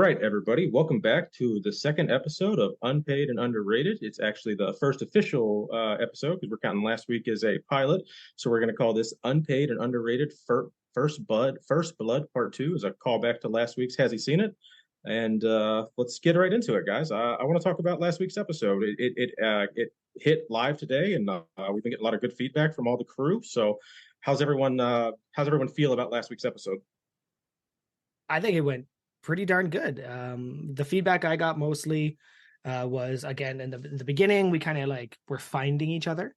right, everybody. Welcome back to the second episode of Unpaid and Underrated. It's actually the first official episode because we're counting last week as a pilot. So we're going to call this Unpaid and Underrated First Blood Part 2 as a callback to last week's Has He Seen It? And let's get right into it, guys. I want to talk about last week's episode. It hit live today, and we've been getting a lot of good feedback from all the crew. So how's everyone feel about last week's episode? I think it went pretty darn good. The feedback I got mostly was, again, in the beginning, we kind of like were finding each other.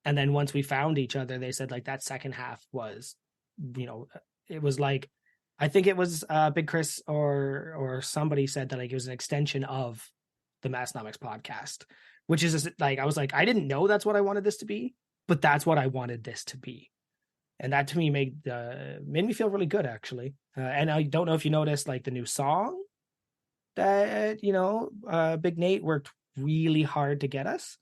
And then once we found each other, they said like that second half was, it was like, I think it was Big Chris or somebody said that like it was an extension of the Massnomics podcast, which is like, I was like, I didn't know that's what I wanted this to be, but that's what I wanted this to be. And that to me made me feel really good, actually. And I don't know if you noticed, like the new song that Big Nate worked really hard to get us.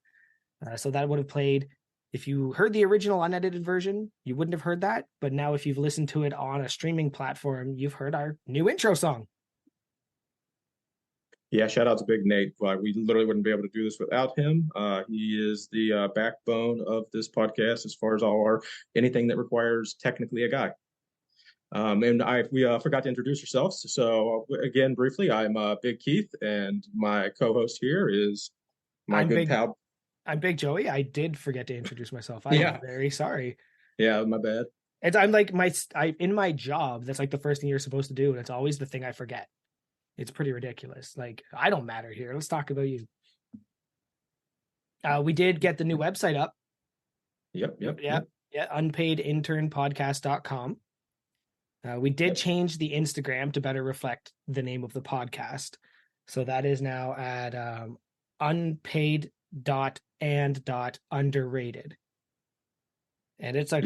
So that would have played. If you heard the original unedited version, you wouldn't have heard that. But now, if you've listened to it on a streaming platform, you've heard our new intro song. Yeah, shout out to Big Nate. We literally wouldn't be able to do this without him. He is the backbone of this podcast as far as anything that requires technically a guy. And we forgot to introduce ourselves. So again, briefly, I'm Big Keith, and my co-host here is my good pal. I'm Big Joey. I did forget to introduce myself. I'm very sorry. Yeah, my bad. I'm like in my job. That's like the first thing you're supposed to do, and it's always the thing I forget. It's pretty ridiculous. Like, I don't matter here. Let's talk about you. We did get the new website up. Yep. Yeah. Unpaidinternpodcast.com. We did change the Instagram to better reflect the name of the podcast. So that is now at unpaid.and.underrated. And it's a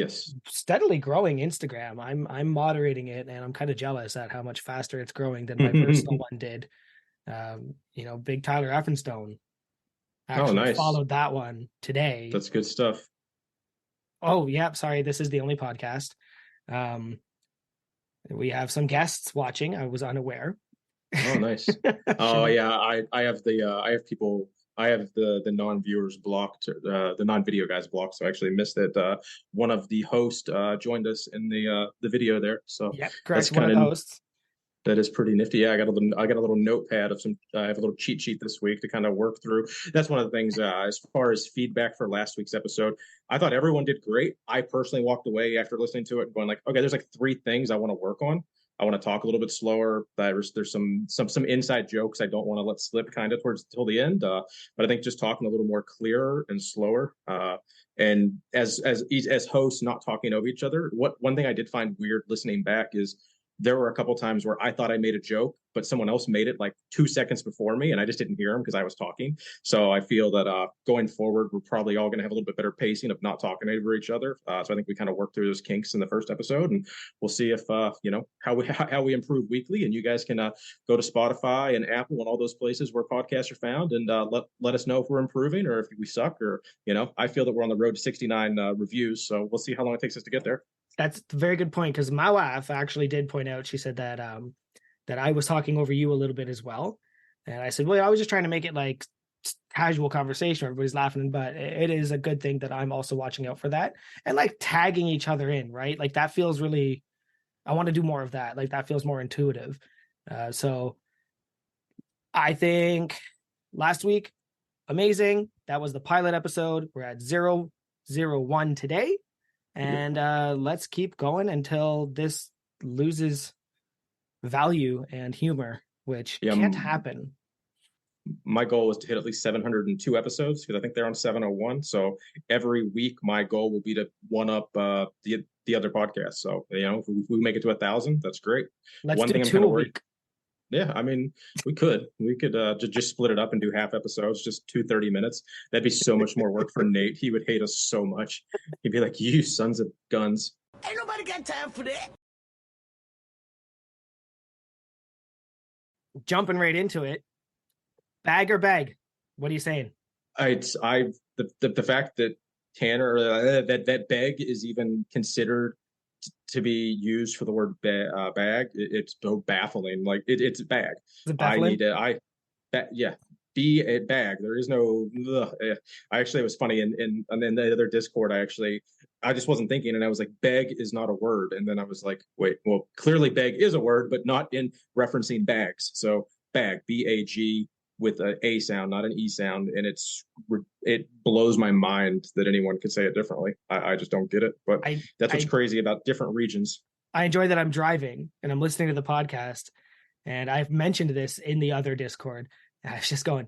steadily growing Instagram. I'm moderating it, and I'm kind of jealous at how much faster it's growing than my personal one did. Big Tyler Effenstone actually followed that one today. That's good stuff. Oh, yeah. Sorry, this is the only podcast. We have some guests watching. I was unaware. Oh, nice. Oh, yeah. I have people. I have the non-viewers blocked, the non-video guys blocked. So I actually missed that one of the hosts joined us in the video there. So yeah, correct. One of the hosts. That is pretty nifty. Yeah, I got a little notepad of some. I have a little cheat sheet this week to kind of work through. That's one of the things. As far as feedback for last week's episode, I thought everyone did great. I personally walked away after listening to it, going like, okay, there's like 3 things I want to work on. I want to talk a little bit slower. There's some inside jokes I don't want to let slip kind of till the end. But I think just talking a little more clearer and slower. And as hosts, not talking over each other. One thing I did find weird listening back is there were a couple times where I thought I made a joke, but someone else made it like 2 seconds before me, and I just didn't hear them because I was talking. So I feel that going forward, we're probably all going to have a little bit better pacing of not talking over each other. So I think we kind of worked through those kinks in the first episode, and we'll see if how we improve weekly. And you guys can go to Spotify and Apple and all those places where podcasts are found, and let us know if we're improving or if we suck. Or I feel that we're on the road to 69 reviews, so we'll see how long it takes us to get there. That's a very good point, because my wife actually did point out, she said that that I was talking over you a little bit as well. And I said, well, I was just trying to make it like casual conversation. Everybody's laughing, but it is a good thing that I'm also watching out for that and like tagging each other in, right? Like that feels really, I want to do more of that. Like that feels more intuitive. So I think last week, amazing. That was the pilot episode. We're at 001 today. And let's keep going until this loses value and humor, which can't happen. My goal is to hit at least 702 episodes because I think they're on 701. So every week, my goal will be to one up the other podcast. So if we make it to 1,000, that's great. Let's do 2 a week. Yeah, I mean, we could just split it up and do half episodes, just 30 minutes. That'd be so much more work for Nate. He would hate us so much. He'd be like, you sons of guns. Ain't nobody got time for that. Jumping right into it. Bag or bag? What are you saying? The fact that Tanner, that bag is even considered to be used for the word bag, it's so baffling. Like it's bag. Is it I baffling? need to. Yeah, be a bag. There is no. I actually, it was funny, and then the other Discord, I just wasn't thinking, and I was like, beg is not a word, and then I was like, wait, well, clearly beg is a word, but not in referencing bags. So bag, BAG, with an A sound, not an E sound, and it blows my mind that anyone could say it differently. I just don't get it, but I that's what's I crazy about different regions. I enjoy that I'm driving and I'm listening to the podcast, and I've mentioned this in the other Discord. And I was just going,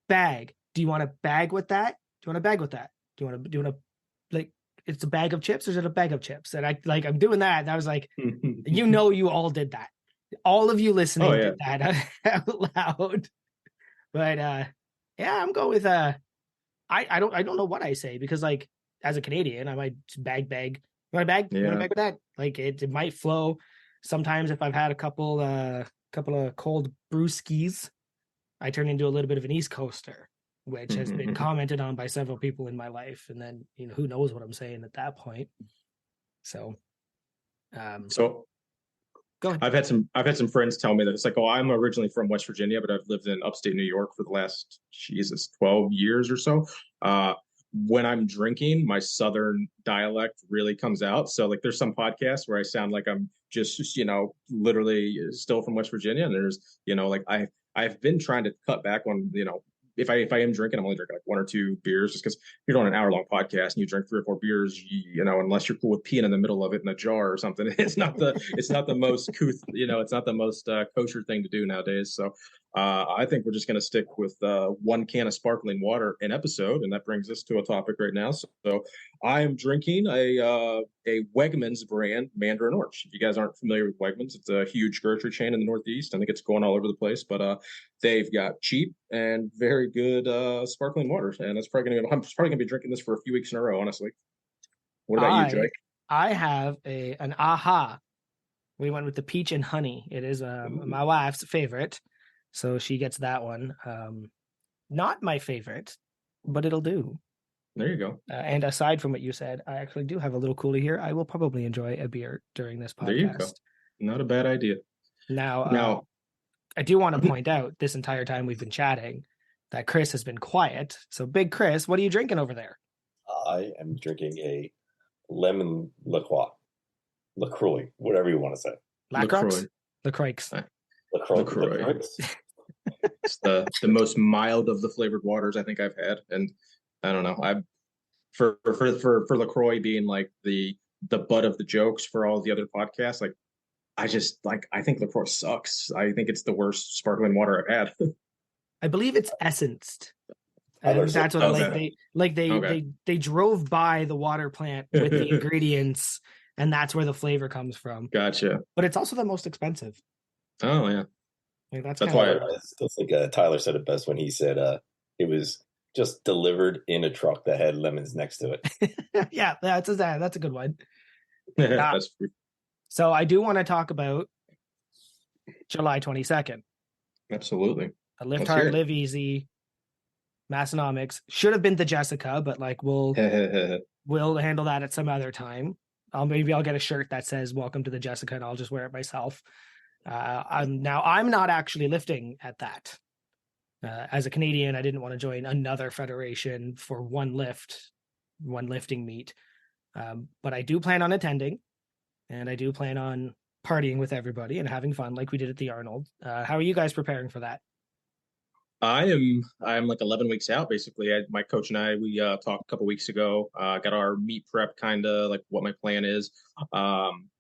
bag. Do you want a bag with that? Do you want a bag with that? Do you want to like it's a bag of chips or is it a bag of chips? And I'm doing that. And I was like, you all did that. All of you Oh listening yeah. did that out loud. But yeah, I'm going with I don't know what I say because like as a Canadian, I might bag. You want a bag? You want a Yeah. bag with that? Like it might flow. Sometimes if I've had a couple of cold brewskis, I turn into a little bit of an East Coaster, which has been commented on by several people in my life. And then who knows what I'm saying at that point. So So go ahead. I've had some friends tell me that it's like, oh, I'm originally from West Virginia, but I've lived in upstate New York for the last, Jesus, 12 years or so. When I'm drinking, my Southern dialect really comes out. So like there's some podcasts where I sound like I'm just, literally still from West Virginia. And there's, like I've been trying to cut back on, if I am drinking, I'm only drinking like one or two beers just because you're doing an hour long podcast and you drink 3 or 4 beers, unless you're cool with peeing in the middle of it in a jar or something, it's not the most it's not the most kosher thing to do nowadays. So I think we're just going to stick with one can of sparkling water an episode, and that brings us to a topic right now. So I am drinking a Wegmans brand Mandarin Orange. If you guys aren't familiar with Wegmans, it's a huge grocery chain in the Northeast. I think it's going all over the place, but they've got cheap and very good sparkling waters, and I'm probably gonna be drinking this for a few weeks in a row. Honestly, what about you, Jake? I have an aha. We went with the peach and honey. It is my wife's favorite, so she gets that one. Not my favorite, but it'll do. There you go. And aside from what you said, I actually do have a little cooler here. I will probably enjoy a beer during this podcast. There you go. Not a bad idea. Now, I do want to point out this entire time we've been chatting that Chris has been quiet. So, Big Chris, what are you drinking over there? I am drinking a lemon LaCroix, whatever you want to say. LaCroix? LaCroix. LaCroix. It's the most mild of the flavored waters I think I've had, and I don't know. I'm for LaCroix being like the butt of the jokes for all the other podcasts. Like I think LaCroix sucks. I think it's the worst sparkling water I've had. I believe it's essenced. That's what they drove by the water plant with the ingredients, and that's where the flavor comes from. Gotcha. But it's also the most expensive. Oh yeah. Like, that's why I still think Tyler said it best when he said it was just delivered in a truck that had lemons next to it. Yeah, that's a good one. That's so I do want to talk about July 22nd. Absolutely. A Lift Hard, Live Easy. Massonomics should have been the Jessica, but like we'll handle that at some other time. Maybe I'll get a shirt that says "Welcome to the Jessica" and I'll just wear it myself. I'm not actually lifting at that. As a Canadian, I didn't want to join another federation for one lifting meet. But I do plan on attending, and I do plan on partying with everybody and having fun like we did at the Arnold. How are you guys preparing for that? I'm like 11 weeks out basically. My coach and I we talked a couple weeks ago. Got our meet prep, kind of like what my plan is.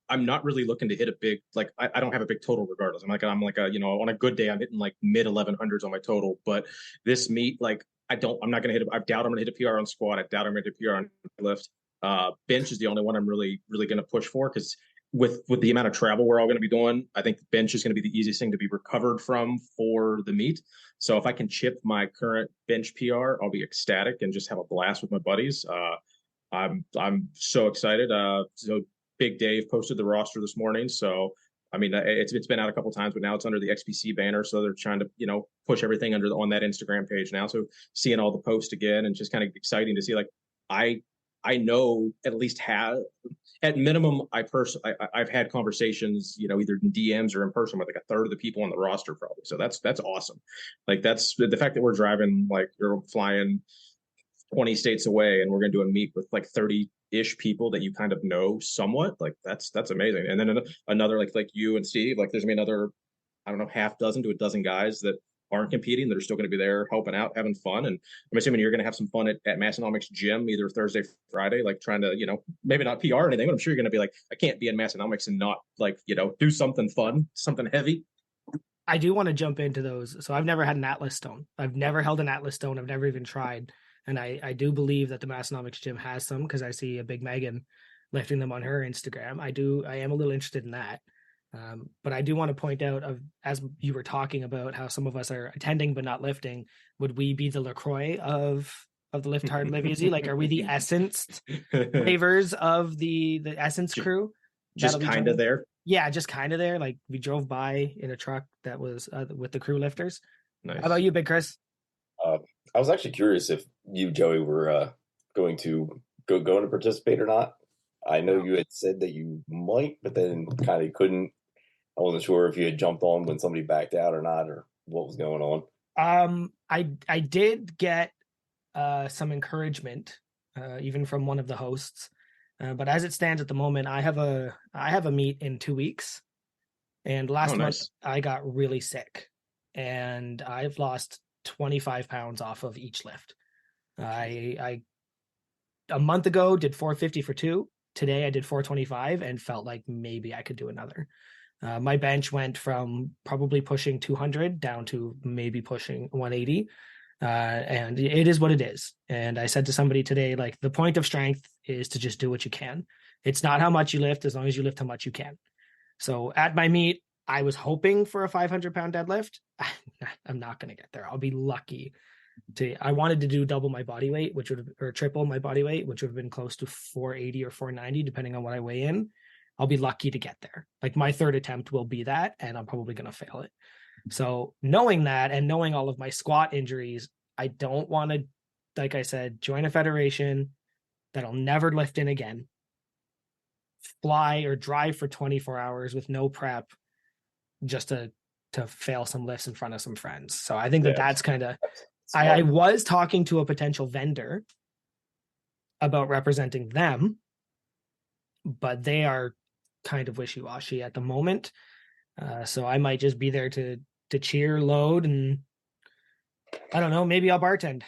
I'm not really looking to hit a big, like I don't have a big total regardless. I'm like on a good day I'm hitting like mid 1100s on my total. But this meet, like I'm not gonna hit. I doubt I'm gonna hit a PR on squat. I doubt I'm gonna hit a PR on lift. Bench is the only one I'm really gonna push for because with the amount of travel we're all going to be doing, I think the bench is going to be the easiest thing to be recovered from for the meet. So if I can chip my current bench PR, I'll be ecstatic and just have a blast with my buddies. I'm so excited. So Big Dave posted the roster this morning. So I mean, it's been out a couple of times, but now it's under the XPC banner. So they're trying to push everything on that Instagram page now. So seeing all the posts again and just kind of exciting to see. Like I know at least at minimum, I've had conversations, either in DMs or in person with like a third of the people on the roster probably. So that's awesome. Like that's the fact that we're driving, like you're flying 20 states away and we're going to do a meet with like 30-ish people that you kind of know somewhat. Like that's amazing. And then another like you and Steve, like there's gonna be another, I don't know, half dozen to a dozen guys that aren't competing that are still going to be there helping out, having fun. And I'm assuming you're going to have some fun at Massonomics Gym either Thursday, Friday, like trying to, maybe not PR or anything, but I'm sure you're going to be like, I can't be in Massonomics and not like, do something fun, something heavy. I do want to jump into those. So I've never had an Atlas stone. I've never held an Atlas stone. I've never even tried. And I do believe that the Massonomics Gym has some because I see a big Megan lifting them on her Instagram. I am a little interested in that. But I do want to point out, as you were talking about how some of us are attending but not lifting, would we be the LaCroix of the Lift Hard Live Easy? Like, are we the Essence flavors of the Essence crew? Just kind of there. Yeah, just kind of there. Like we drove by in a truck that was with the crew lifters. Nice. How about you, Big Chris? I was actually curious if you, Joey, were going to go to participate or not. I know you had said that you might, but then kind of couldn't. I wasn't sure if you had jumped on when somebody backed out or not, or what was going on. I did get some encouragement, even from one of the hosts. But as it stands at the moment, I have a meet in 2 weeks, and last month I got really sick, and I've lost 25 pounds off of each lift. I a month ago did 450 for 2. Today I did 425 and felt like maybe I could do another. My bench went from probably pushing 200 down to maybe pushing 180. And it is what it is. And I said to somebody today, like, the point of strength is to just do what you can. It's not how much you lift, as long as you lift how much you can. So at my meet, I was hoping for a 500-pound deadlift. I'm not going to get there. I'll be lucky I wanted to do double my body weight, or triple my body weight, which would have been close to 480 or 490, depending on what I weigh in. I'll be lucky to get there. Like my third attempt will be that, and I'm probably going to fail it. So knowing that and knowing all of my squat injuries, I don't want to, like I said, join a federation that I'll never lift in again, fly or drive for 24 hours with no prep just to fail some lifts in front of some friends. So I think that's kind of, I was talking to a potential vendor about representing them, but they are kind of wishy-washy at the moment. So I might just be there to cheer, load, and I don't know, maybe I'll bartend.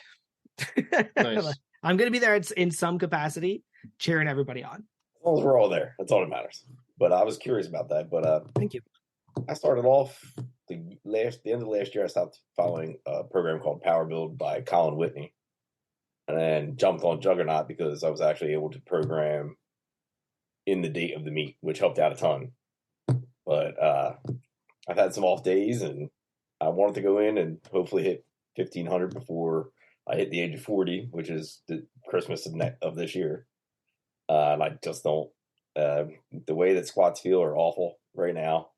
Nice. I'm going to be there in some capacity, cheering everybody on. As long as we're all there, that's all that matters. But I was curious about that. But thank you. I started off the end of last year. I stopped following a program called Power Build by Colin Whitney, and then jumped on Juggernaut because I was actually able to program in the date of the meet, which helped out a ton. But I've had some off days, and I wanted to go in and hopefully hit 1,500 before I hit the age of 40, which is the Christmas of this year. And I just don't. The way that squats feel are awful right now.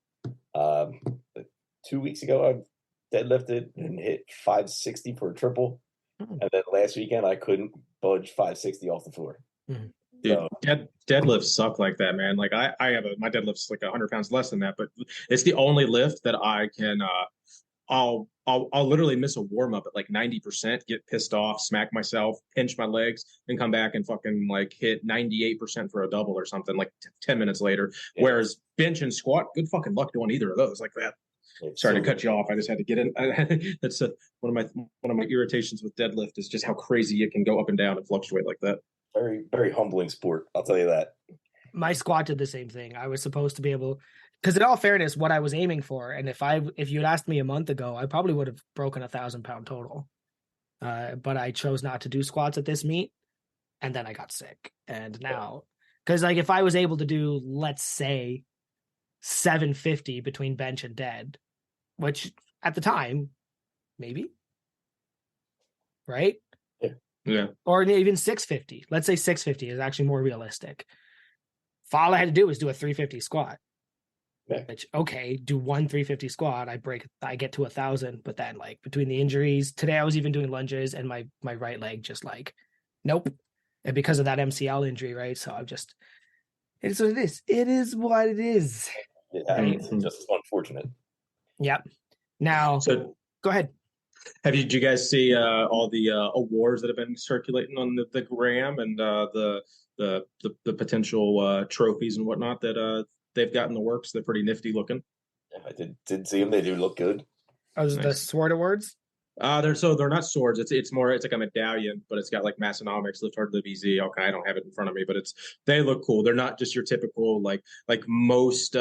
2 weeks ago, I deadlifted and hit 560 for a triple. Mm-hmm. And then last weekend, I couldn't budge 560 off the floor. Mm-hmm. Dude, deadlifts suck like that, man. Like I have my deadlift's like 100 pounds less than that, but it's the only lift that I can, I'll literally miss a warm up at like 90%, get pissed off, smack myself, pinch my legs, and come back and fucking like hit 98% for a double or something like 10 minutes later. Yeah. Whereas bench and squat, good fucking luck doing either of those like that. Sorry to cut you off. I just had to get in. That's one of my irritations with deadlift is just how crazy it can go up and down and fluctuate like that. Very, very humbling sport. I'll tell you that. My squat did the same thing. I was supposed to be able, because in all fairness, what I was aiming for, and if you'd asked me a month ago, I probably would have broken 1,000-pound total. But I chose not to do squats at this meet, and then I got sick. And now, because like if I was able to do, let's say, 750 between bench and dead, which at the time, maybe, right? Yeah. Or even 650. Let's say 650 is actually more realistic. If all I had to do was do a 350 squat. Yeah. Which, okay, do one 350 squat, I get to 1,000, but then like between the injuries, today I was even doing lunges and my right leg just like, nope. and because of that MCL injury, right? So it is what it is. It is what it is. Yeah, Right? it's just unfortunate. Yep. Now, So go ahead. did you guys see all the awards that have been circulating on the gram and the potential trophies and whatnot that they've got in the works? They're pretty nifty looking. Yeah, I did see them. They do look good. Oh, the Nice. Sword Awards? They're not swords. It's more it's like a medallion, but it's got like Massonomics, Lift Hard, Live Easy. Okay, I don't have it in front of me, but they look cool. They're not just your typical like most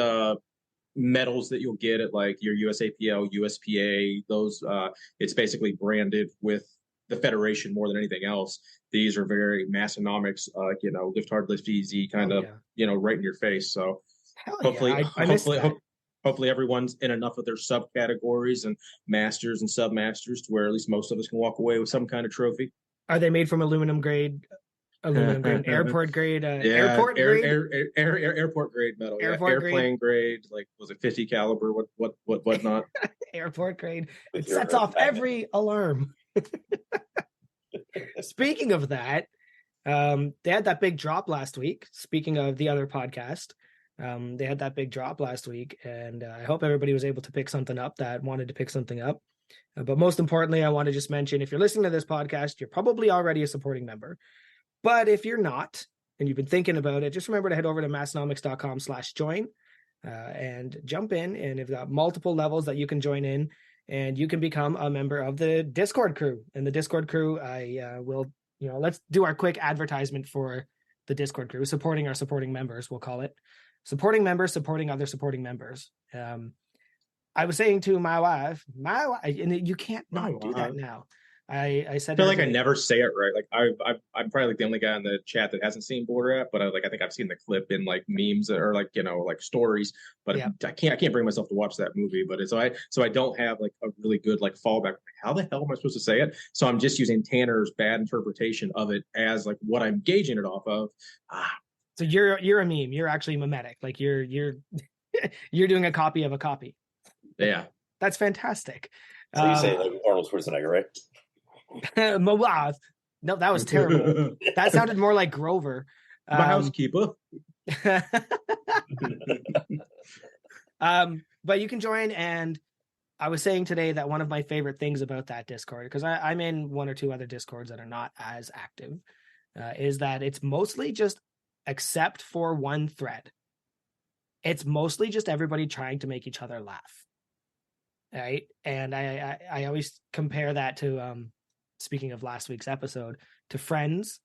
medals that you'll get at like your USAPL, USPA. Those it's basically branded with the federation more than anything else. These are very Massonomics, Lift Hard, Lift Easy, kind of right in your face. So Hell hopefully, yeah. I missed that. hopefully everyone's in enough of their subcategories and masters and submasters to where at least most of us can walk away with some kind of trophy. Are they made from aluminum grade, airport grade, airport grade, airport grade metal, airplane grade, like was it 50 caliber? What not? Airport grade. It sets off every alarm. Speaking of that, they had that big drop last week. Speaking of the other podcast, they had that big drop last week, and I hope everybody was able to pick something up that wanted to pick something up. But most importantly, I want to just mention, if you're listening to this podcast, you're probably already a supporting member. But if you're not, and you've been thinking about it, just remember to head over to massonomics.com/join and jump in. And they've got multiple levels that you can join in, and you can become a member of the Discord crew. And the Discord crew, I will, let's do our quick advertisement for the Discord crew, supporting our supporting members, we'll call it. Supporting members, supporting other supporting members. I was saying to my wife, and you can't not do that now. I said, I feel like I never say it right. Like I'm probably like the only guy in the chat that hasn't seen Border App, but I think I've seen the clip in like memes or like like stories. But yeah. I can't bring myself to watch that movie. But so I don't have like a really good like fallback. How the hell am I supposed to say it? So I'm just using Tanner's bad interpretation of it as like what I'm gauging it off of. So you're a meme. You're actually mimetic. Like you're you're doing a copy of a copy. Yeah, that's fantastic. So you say like Arnold Schwarzenegger, right? No, that was terrible. That sounded more like Grover. My housekeeper. But you can join, and I was saying today that one of my favorite things about that Discord, because I'm in one or two other Discords that are not as active, is that it's mostly just, except for one thread, it's mostly just everybody trying to make each other laugh. Right. And I always compare that to speaking of last week's episode, to Friends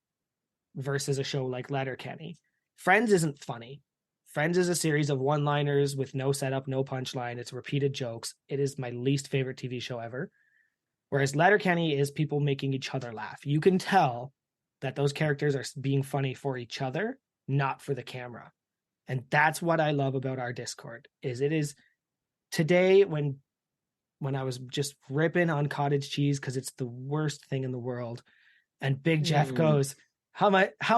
versus a show like Letterkenny. Friends isn't funny. Friends is a series of one-liners with no setup, no punchline. It's repeated jokes. It is my least favorite TV show ever. Whereas Letterkenny is people making each other laugh. You can tell that those characters are being funny for each other, not for the camera. And that's what I love about our Discord. Is it is today when I was just ripping on cottage cheese because it's the worst thing in the world, and Big Jeff goes, how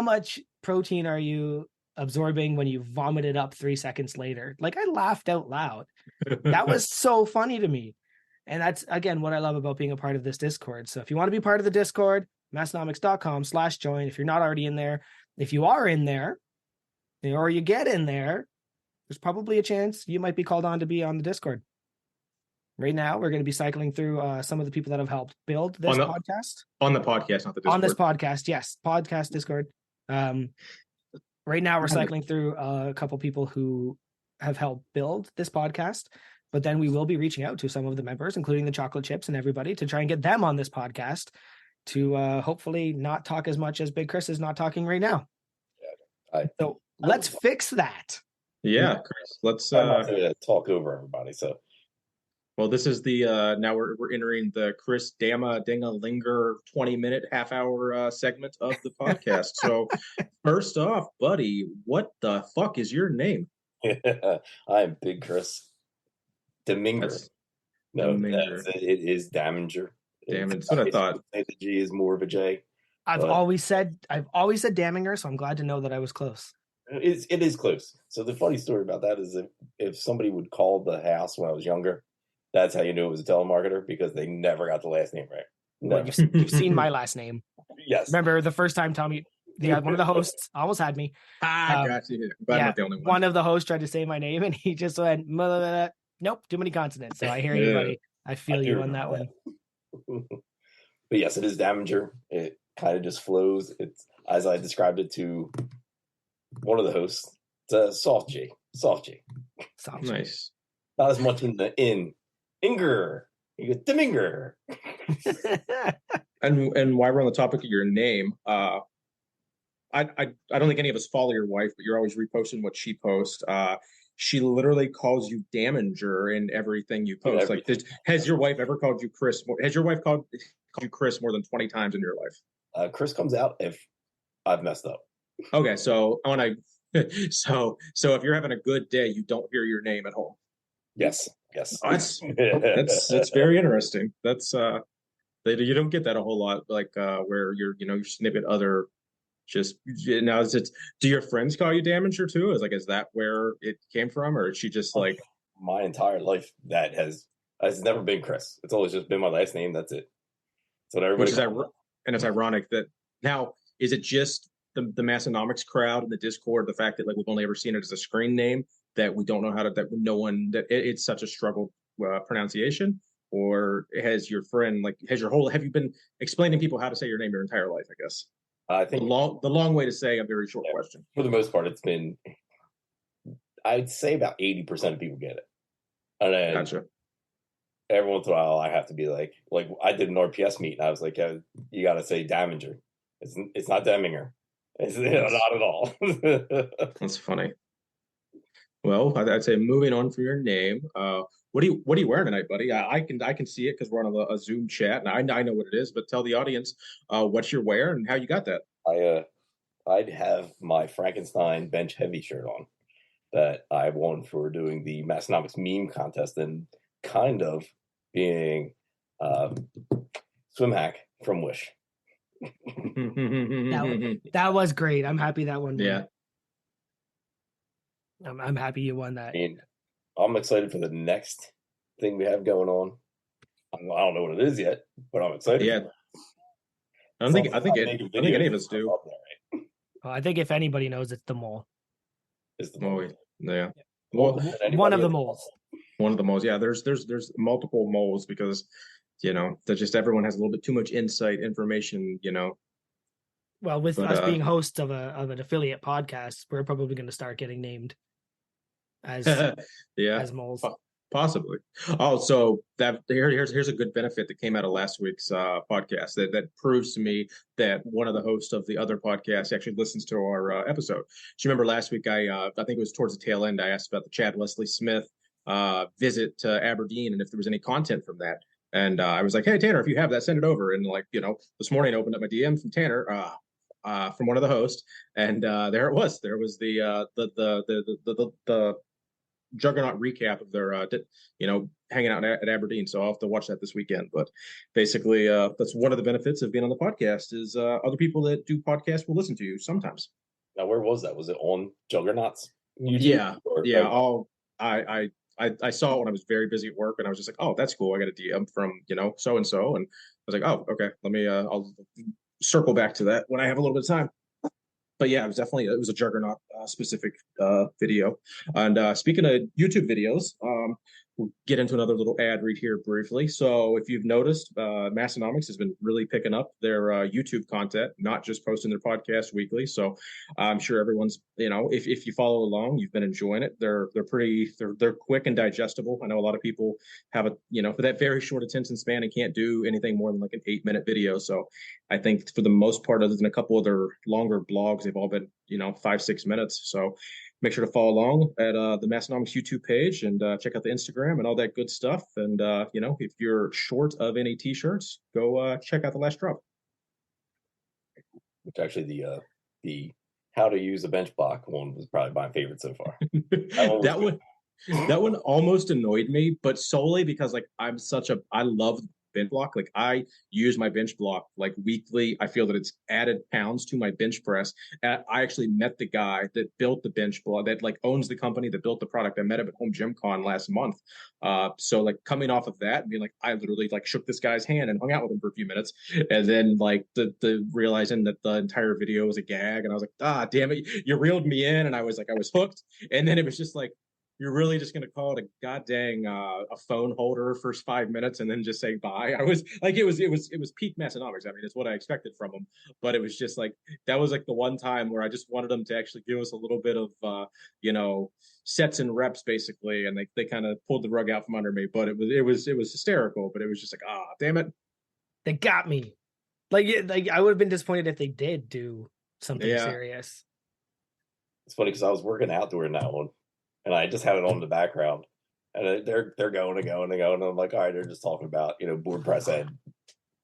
much protein are you absorbing when you vomit it up 3 seconds later? Like, I laughed out loud. That was so funny to me. And that's, again, what I love about being a part of this Discord. So if you want to be part of the Discord, massonomics.com/join. If you're not already in there, if you are in there, or you get in there, there's probably a chance you might be called on to be on the Discord. Right now, we're going to be cycling through some of the people that have helped build this podcast. On the podcast, not the Discord. On this podcast, yes. Podcast, Discord. Right now, we're cycling through a couple people who have helped build this podcast. But then we will be reaching out to some of the members, including the Chocolate Chips and everybody, to try and get them on this podcast to hopefully not talk as much as Big Chris is not talking right now. So let's fix that. Yeah, Chris. Let's talk over everybody. So. Well, this is the now we're entering the Chris Dama Dinga Linger 20-minute half-hour segment of the podcast. So first off, buddy, what the fuck is your name? I'm Big Chris Deminger. It is Daminger. That's what I thought. The G is more of a J. I've always said Daminger, so I'm glad to know that I was close. It is close. So the funny story about that is if somebody would call the house when I was younger, that's how you knew it was a telemarketer, because they never got the last name right. Well, you've seen my last name. Yes. Remember the first time Tommy One of the hosts almost had me. Gotcha. I'm glad I'm not the only one. One of the hosts tried to say my name, and he just went, "Blah, blah, blah." Nope, too many consonants. So I hear you, buddy. I feel you on that one. But yes, it is Damager. It kind of just flows. It's, as I described it to one of the hosts, it's a soft G. Soft G. Nice. Not as much in the Inger. You get Deminger. And while we're on the topic of your name, I don't think any of us follow your wife, but you're always reposting what she posts. She literally calls you Damager in everything you post. Like, has your wife ever called you Chris? Has your wife called you Chris more than 20 times in your life? Chris comes out if I've messed up. Okay, so so if you're having a good day, you don't hear your name at home. Yes. Oh, that's very interesting. That's you don't get that a whole lot, like where you're snippet other. Just now, do your friends call you Damager too? Is that where it came from, or is she just like my entire life that has never been Chris? It's always just been my last name. That's it. So everybody. And it's ironic that now is it just the Massonomics crowd in the Discord, the fact that like we've only ever seen it as a screen name, that we don't know it's such a struggle pronunciation, or has your friend have you been explaining to people how to say your name your entire life? I guess. I think the long way to say a very short question. For the most part, it's been, I'd say about 80% of people get it. And then gotcha. Every once in a while, I have to be like I did an RPS meet, and I was like, you got to say Damager. It's not Deminger. It's not at all. That's funny. Well, I'd say moving on for your name. What are you wearing tonight, buddy? I can see it because we're on a Zoom chat, and I know what it is. But tell the audience what you're wearing and how you got that. I'd have my Frankenstein bench heavy shirt on that I won for doing the Massonomics meme contest and kind of being swim hack from Wish. that was great. I'm happy that one. Yeah. I'm happy you won that. I mean, I'm excited for the next thing we have going on. I don't know what it is yet, but I'm excited. Yeah. I think any of us do. I think if anybody knows, it's the mole. It's the mole. Yeah. Well, one of the moles. One of the moles. Yeah. There's multiple moles because that just everyone has a little bit too much information. Well, with us being hosts of an affiliate podcast, we're probably going to start getting named as as moles. Possibly. Oh, so here's a good benefit that came out of last week's podcast that proves to me that one of the hosts of the other podcast actually listens to our episode. Do you remember last week? I think it was towards the tail end. I asked about the Chad Leslie Smith visit to Aberdeen and if there was any content from that. And I was like, hey Tanner, if you have that, send it over. And this morning I opened up my DM from Tanner. From one of the hosts, and there it was. There was the juggernaut recap of their hanging out at Aberdeen. So I'll have to watch that this weekend. But basically, that's one of the benefits of being on the podcast is other people that do podcasts will listen to you sometimes. Now, where was that? Was it on Juggernauts? YouTube? Yeah. I saw it when I was very busy at work, and I was just like, oh, that's cool. I got a DM from so and so, and I was like, oh, okay. Let me I'll circle back to that when I have a little bit of time. But yeah, it was a Juggernaut specific video. And speaking of YouTube videos, we'll get into another little ad read here briefly. So if you've noticed, Massonomics has been really picking up their YouTube content, not just posting their podcast weekly. So I'm sure everyone's, if you follow along, you've been enjoying it. They're quick and digestible. I know a lot of people have for that very short attention span and can't do anything more than like an 8-minute video. So I think for the most part, other than a couple of their longer blogs, they've all been 5-6 minutes. So make sure to follow along at the Massonomics YouTube page and check out the Instagram and all that good stuff. And if you're short of any t-shirts, go check out the last drop. Which actually the how to use a bench block one was probably my favorite so far. That one almost annoyed me, but solely because I love bench block. Like I use my bench block like weekly. I feel that it's added pounds to my bench press. I actually met the guy that built the bench block, that like owns the company that built the product. I met him at Home Gym Con last month. So like coming off of that, being like, I literally like shook this guy's hand and hung out with him for a few minutes, and then like the realizing that the entire video was a gag, and I was like, ah, damn it, you reeled me in, and I was hooked, and then it was just like, you're really just going to call it a goddamn a phone holder first 5 minutes and then just say bye. I was like, it was peak Massonomics. I mean, it's what I expected from him, but it was just like, that was like the one time where I just wanted them to actually give us a little bit of sets and reps basically, and they kind of pulled the rug out from under me. But it was hysterical, but it was just like, ah, damn it, They got me. Like I would have been disappointed if they did do something Yeah. serious. It's funny because I was working out during that one, and I just had it on in the background, and they're going and going and going, and I'm like, all right, they're just talking about board press and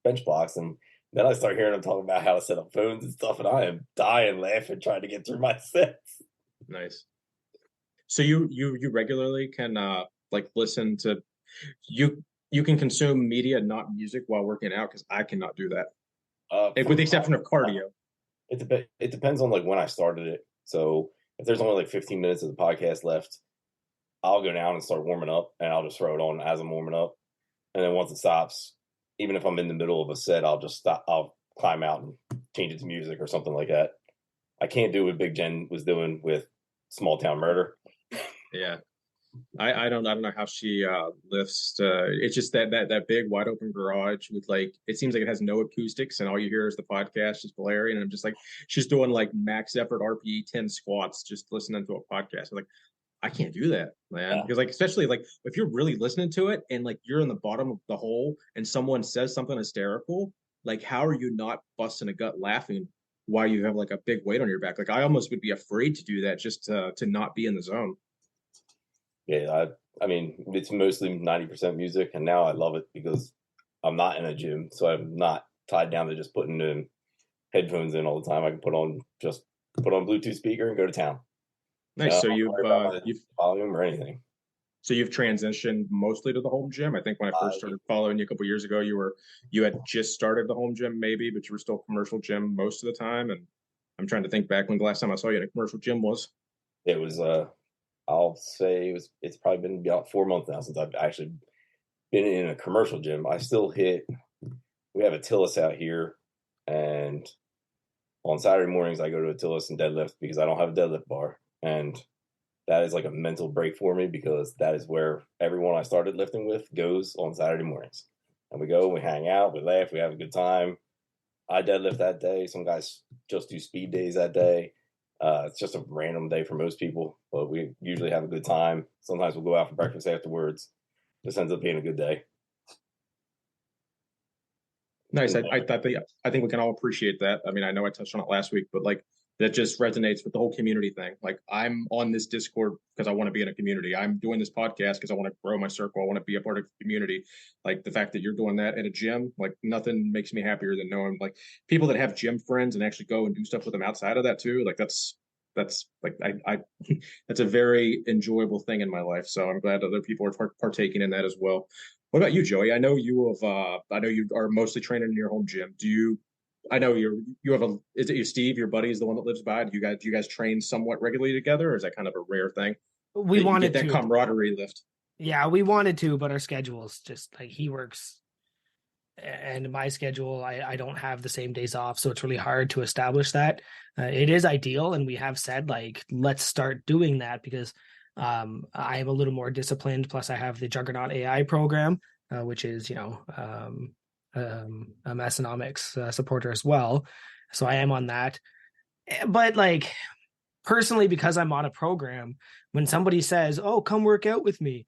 bench blocks, and then I start hearing them talking about how to set up phones and stuff, and I am dying laughing trying to get through my sets. Nice. So you regularly can like listen to you can consume media, not music, while working out, because I cannot do that. With the exception of cardio. It depends on like when I started it. So if there's only like 15 minutes of the podcast left, I'll go down and start warming up, and I'll just throw it on as I'm warming up. And then once it stops, even if I'm in the middle of a set, I'll just stop. I'll climb out and change it to music or something like that. I can't do what Big Jen was doing with Small Town Murder. Yeah. I don't know how she lifts. It's just that big wide open garage with like, it seems like it has no acoustics, and all you hear is the podcast just blaring, and I'm just like, she's doing like max effort RPE 10 squats just listening to a podcast. I'm like, I can't do that, man. Because like, especially like if you're really listening to it and like you're in the bottom of the hole and someone says something hysterical, like how are you not busting a gut laughing while you have like a big weight on your back? Like I almost would be afraid to do that just to not be in the zone. Yeah, I mean, it's mostly 90% music, and now I love it because I'm not in a gym, so I'm not tied down to just putting in headphones in all the time. I can put on Bluetooth speaker and go to town. Nice. So you've volume or anything. So you've transitioned mostly to the home gym. I think when I first started following you a couple of years ago, you had just started the home gym maybe, but you were still commercial gym most of the time. And I'm trying to think back when the last time I saw you at a commercial gym was. It was I'll say it's probably been about 4 months now since I've actually been in a commercial gym. I still we have a Tillis out here, and on Saturday mornings I go to a Tillis and deadlift because I don't have a deadlift bar, and that is like a mental break for me because that is where everyone I started lifting with goes on Saturday mornings. And we go, we hang out, we laugh, we have a good time. I deadlift that day. Some guys just do speed days that day. It's just a random day for most people, but we usually have a good time. Sometimes we'll go out for breakfast afterwards. This ends up being a good day. Nice. I think we can all appreciate that. I mean, I know I touched on it last week, but like that just resonates with the whole community thing. Like I'm on this Discord because I want to be in a community. I'm doing this podcast because I want to grow my circle. I want to be a part of the community. Like the fact that you're doing that at a gym, like nothing makes me happier than knowing like people that have gym friends and actually go and do stuff with them outside of that too. Like that's like I that's a very enjoyable thing in my life. So I'm glad other people are partaking in that as well. What about you, Joey? I know you are mostly training in your home gym. I know you have is it you, Steve, your buddy is the one that lives by? Do you guys train somewhat regularly together, or is that kind of a rare thing? We wanted that camaraderie lift. Yeah, we wanted to, but our schedules just like he works and my schedule, I don't have the same days off. So it's really hard to establish that. It is ideal. And we have said like, let's start doing that because I am a little more disciplined. Plus I have the Juggernaut AI program, which is, a Massonomics supporter as well. So I am on that. But like personally, because I'm on a program, when somebody says, oh, come work out with me,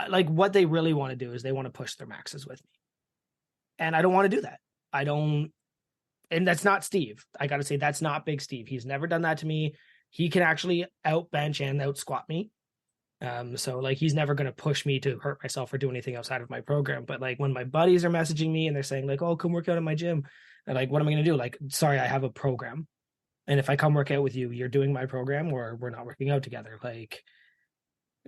like what they really want to do is they want to push their maxes with me. And I don't want to do that. And that's not Steve. I got to say, that's not Big Steve. He's never done that to me. He can actually out bench and out squat me. So like, he's never going to push me to hurt myself or do anything outside of my program. But like when my buddies are messaging me and they're saying like, oh, come work out in my gym. And like, what am I going to do? Like, sorry, I have a program. And if I come work out with you, you're doing my program or we're not working out together. Like,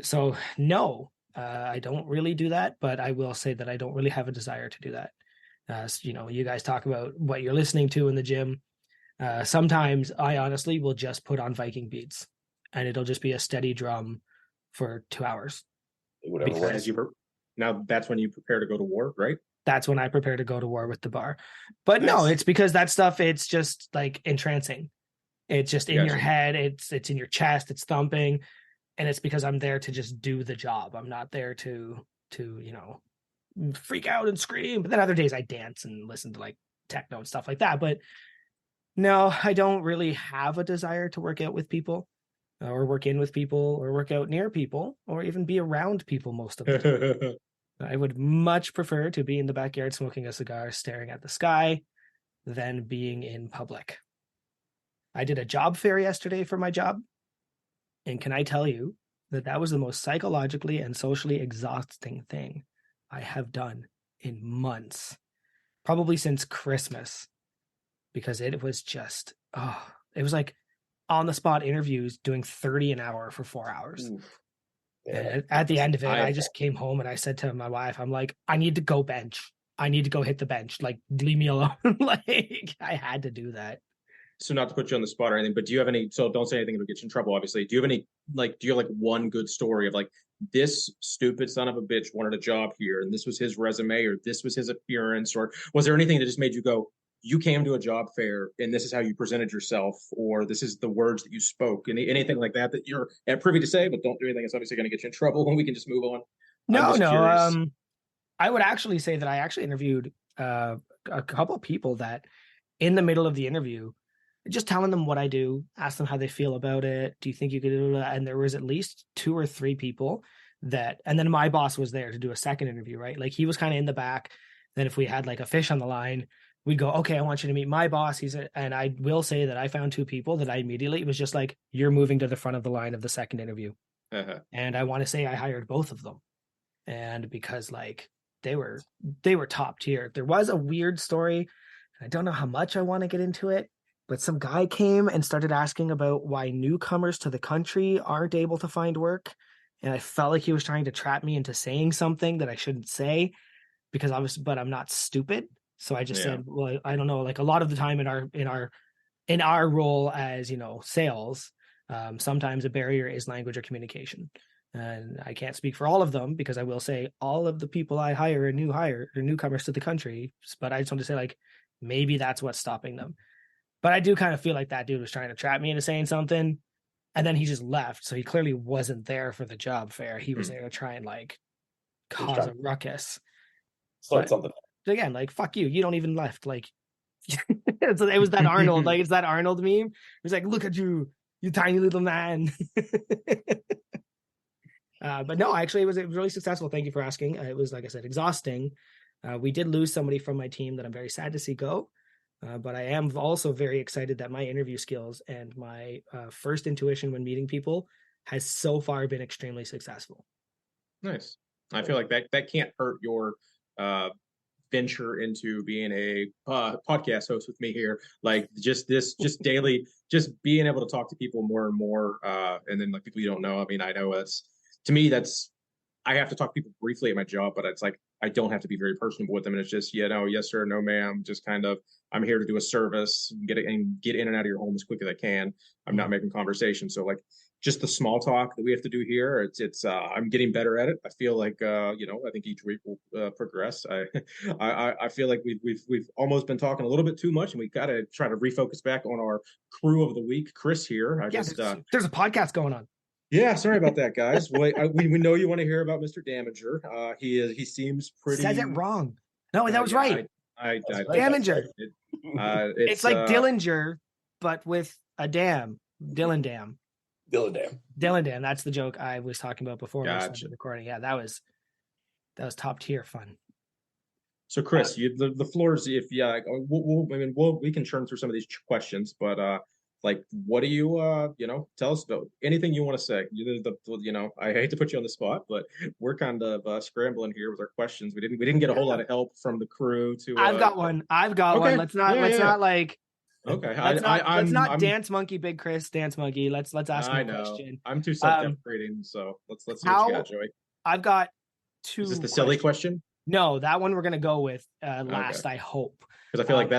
so no, I don't really do that, but I will say that I don't really have a desire to do that. You guys talk about what you're listening to in the gym. Sometimes I honestly will just put on Viking beats, and it'll just be a steady drum for 2 hours. Whatever Because now that's when you prepare to go to war, right? That's when I prepare to go to war with the bar. But Nice. no, it's because that stuff, it's just like entrancing. It's just in your Gotcha. head. It's in your chest. It's thumping. And it's because I'm there to just do the job. I'm not there to freak out and scream. But then other days I dance and listen to like techno and stuff like that. But no, I don't really have a desire to work out with people or work in with people or work out near people or even be around people most of the time. I would much prefer to be in the backyard smoking a cigar, staring at the sky, than being in public. I did a job fair yesterday for my job. And can I tell you that was the most psychologically and socially exhausting thing I have done in months, probably since Christmas, because it was just, it was like on the spot interviews doing 30 an hour for 4 hours. Yeah. And at the end of it, I just came home and I said to my wife, I'm like, I need to go bench. I need to go hit the bench. Like, leave me alone. Like, I had to do that. So not to put you on the spot or anything, but do you have any, so don't say anything that'll get you in trouble, obviously. Do you have any, like, do you have like one good story of like, this stupid son of a bitch wanted a job here and this was his resume or this was his appearance, or was there anything that just made you go, you came to a job fair and this is how you presented yourself, or this is the words that you spoke, anything like that you're at privy to say, but don't do anything that's obviously going to get you in trouble and we can just move on? No. I would actually say that I actually interviewed a couple of people that in the middle of the interview, just telling them what I do, ask them how they feel about it. Do you think you could do that? And there was at least 2 or 3 people that, and then my boss was there to do a second interview, right? Like he was kind of in the back. Then if we had like a fish on the line, we'd go, okay, I want you to meet my boss. And I will say that I found 2 people that I immediately was just like, you're moving to the front of the line of the second interview. And I want to say I hired both of them. And because like they were top tier. There was a weird story. I don't know how much I want to get into it, but some guy came and started asking about why newcomers to the country aren't able to find work. And I felt like he was trying to trap me into saying something that I shouldn't say but I'm not stupid. So I just said, well, I don't know. Like a lot of the time in our role as, sales, sometimes a barrier is language or communication. And I can't speak for all of them because I will say all of the people I hire are newcomers to the country. But I just want to say like, maybe that's what's stopping them. But I do kind of feel like that dude was trying to trap me into saying something. And then he just left. So he clearly wasn't there for the job fair. He was there to try and like cause a ruckus. Start something. Again, like, fuck you. You don't even left. Like, it was that Arnold. Like, it's that Arnold meme. It was like, look at you, you tiny little man. But no, actually, it was really successful. Thank you for asking. It was, like I said, exhausting. We did lose somebody from my team that I'm very sad to see go. But I am also very excited that my interview skills and my first intuition when meeting people has so far been extremely successful. Nice. I feel like that can't hurt your venture into being a podcast host with me here. Like just daily, just being able to talk to people more and more. And then like people you don't know. I mean, I know to me, I have to talk to people briefly at my job, but it's like, I don't have to be very personable with them. And it's just, yes, sir, no, ma'am. Just kind of, I'm here to do a service, get in and out of your home as quick as I can. I'm not making conversation. So like just the small talk that we have to do here, I'm getting better at it. I feel like, I think each week will progress. I feel like we've almost been talking a little bit too much and we got to try to refocus back on our crew of the week. Chris here. There's a podcast going on. Yeah, sorry about that, guys. Well, we know you want to hear about Mr. Damager. He seems pretty. Says it wrong. No, that was right. Damager. It's like Dillinger, but with a dam. Dylan Dam. That's the joke I was talking about before we started recording. Yeah, that was top tier fun. So, Chris, the floor is we can churn through some of these questions, but like, what do you tell us about anything you want to say? I hate to put you on the spot, but we're kind of scrambling here with our questions. We didn't get a whole lot of help from the crew. I've got one. Let's not like. Okay, let's not dance monkey, Big Chris, dance monkey. Let's ask him a question. I'm too self-deprecating, so let's see what you got, Joey. I've got two. Is this the silly question? No, that one we're gonna go with last. Okay. I hope. Because I feel like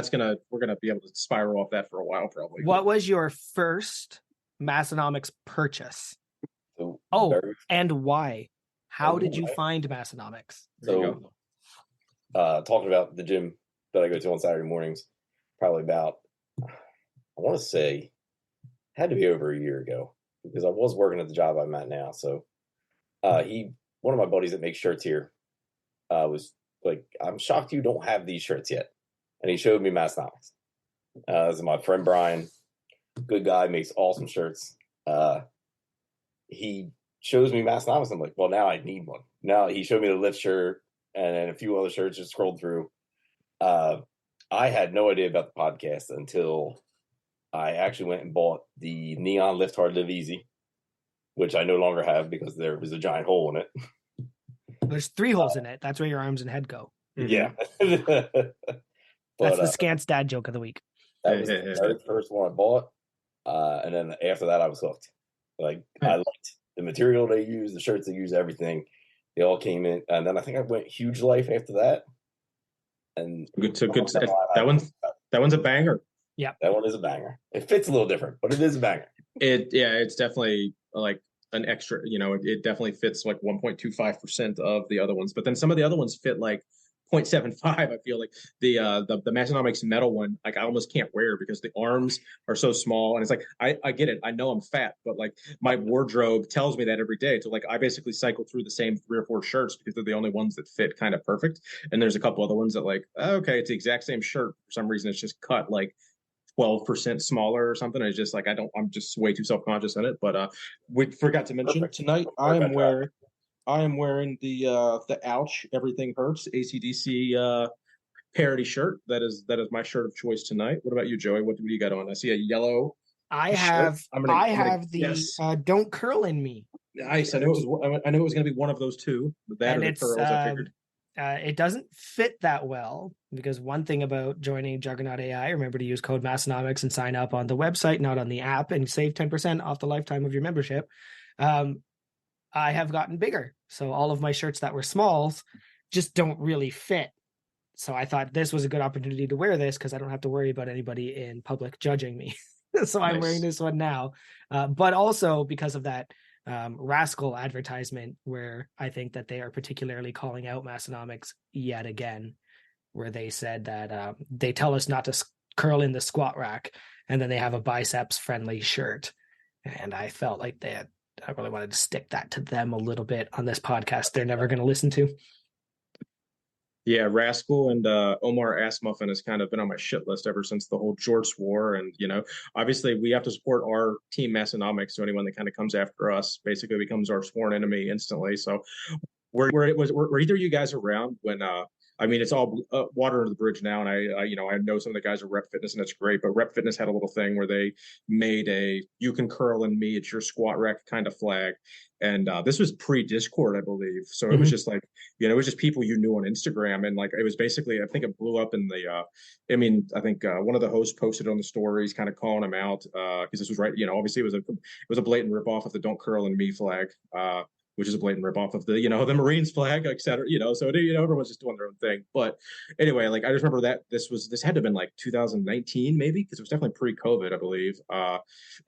we're gonna be able to spiral off that for a while, probably. What was your first Massonomics purchase? So and why? How did you find Massonomics? So, talking about the gym that I go to on Saturday mornings, probably about, I want to say, had to be over a year ago because I was working at the job I'm at now. So, one of my buddies that makes shirts here, was like, "I'm shocked you don't have these shirts yet," and he showed me Massonomics. This is my friend Brian, good guy, makes awesome shirts. He shows me Massonomics. I'm like, well, now I need one. Now he showed me the lift shirt and then a few other shirts. Just scrolled through. I had no idea about the podcast until I actually went and bought the Neon Lift Hard Live Easy, which I no longer have because there was a giant hole in it. There's 3 holes in it. That's where your arms and head go. Yeah. That's the Scant's dad joke of the week. That was the very first one I bought. And then after that, I was hooked. Like, I liked the material they use, the shirts they use, everything. They all came in. And then I think I went Huge Life after that. And good. That one's a banger. Yeah. That one is a banger. It fits a little different, but it is a banger. It's definitely like an extra, it definitely fits like 1.25% of the other ones. But then some of the other ones fit like 0.75. I feel like the Massonomics metal one, like I almost can't wear because the arms are so small. And it's like, I get it. I know I'm fat, but like my wardrobe tells me that every day. So like I basically cycle through the same 3 or 4 shirts because they're the only ones that fit kind of perfect. And there's a couple other ones that like, okay, it's the exact same shirt. For some reason, it's just cut like 12% smaller or something. It's just like, I'm just way too self-conscious in it. But we forgot to mention tonight, I am wearing the Ouch Everything Hurts AC/DC parody shirt. That is my shirt of choice tonight. What about you, Joey? What do you got on? I see a yellow. I have the yes. Don't Curl in Me. Nice. I knew it was going to be one of those two. That and or the curls. I figured. It doesn't fit that well because one thing about joining Juggernaut AI, remember to use code Massonomics and sign up on the website, not on the app, and save 10% off the lifetime of your membership. I have gotten bigger. So all of my shirts that were smalls just don't really fit. So I thought this was a good opportunity to wear this because I don't have to worry about anybody in public judging me. So I'm wearing this one now. But also because of that Rascal advertisement where I think that they are particularly calling out Massonomics yet again, where they said that they tell us not to curl in the squat rack, and then they have a biceps friendly shirt. And I felt like I really wanted to stick that to them a little bit on this podcast they're never going to listen to. Yeah, Rascal and Omar Assmuffin has kind of been on my shit list ever since the whole Jorts war. And, obviously we have to support our team Massonomics. So anyone that kind of comes after us basically becomes our sworn enemy instantly. So were either of you guys around when it's all water under the bridge now, and I know some of the guys are Rep Fitness, and it's great. But Rep Fitness had a little thing where they made a "You can curl in me, it's your squat rack" kind of flag, and this was pre-Discord, I believe. So it was just like it was just people you knew on Instagram, and like it was basically, I think it blew up in the. I think one of the hosts posted on the stories, kind of calling him out because this was right. Obviously it was a blatant ripoff of the "Don't Curl in Me" flag. Which is a blatant ripoff of the, the Marines flag, et cetera, so, everyone's just doing their own thing. But anyway, like, I just remember that this had to have been like 2019, maybe, because it was definitely pre-COVID, I believe.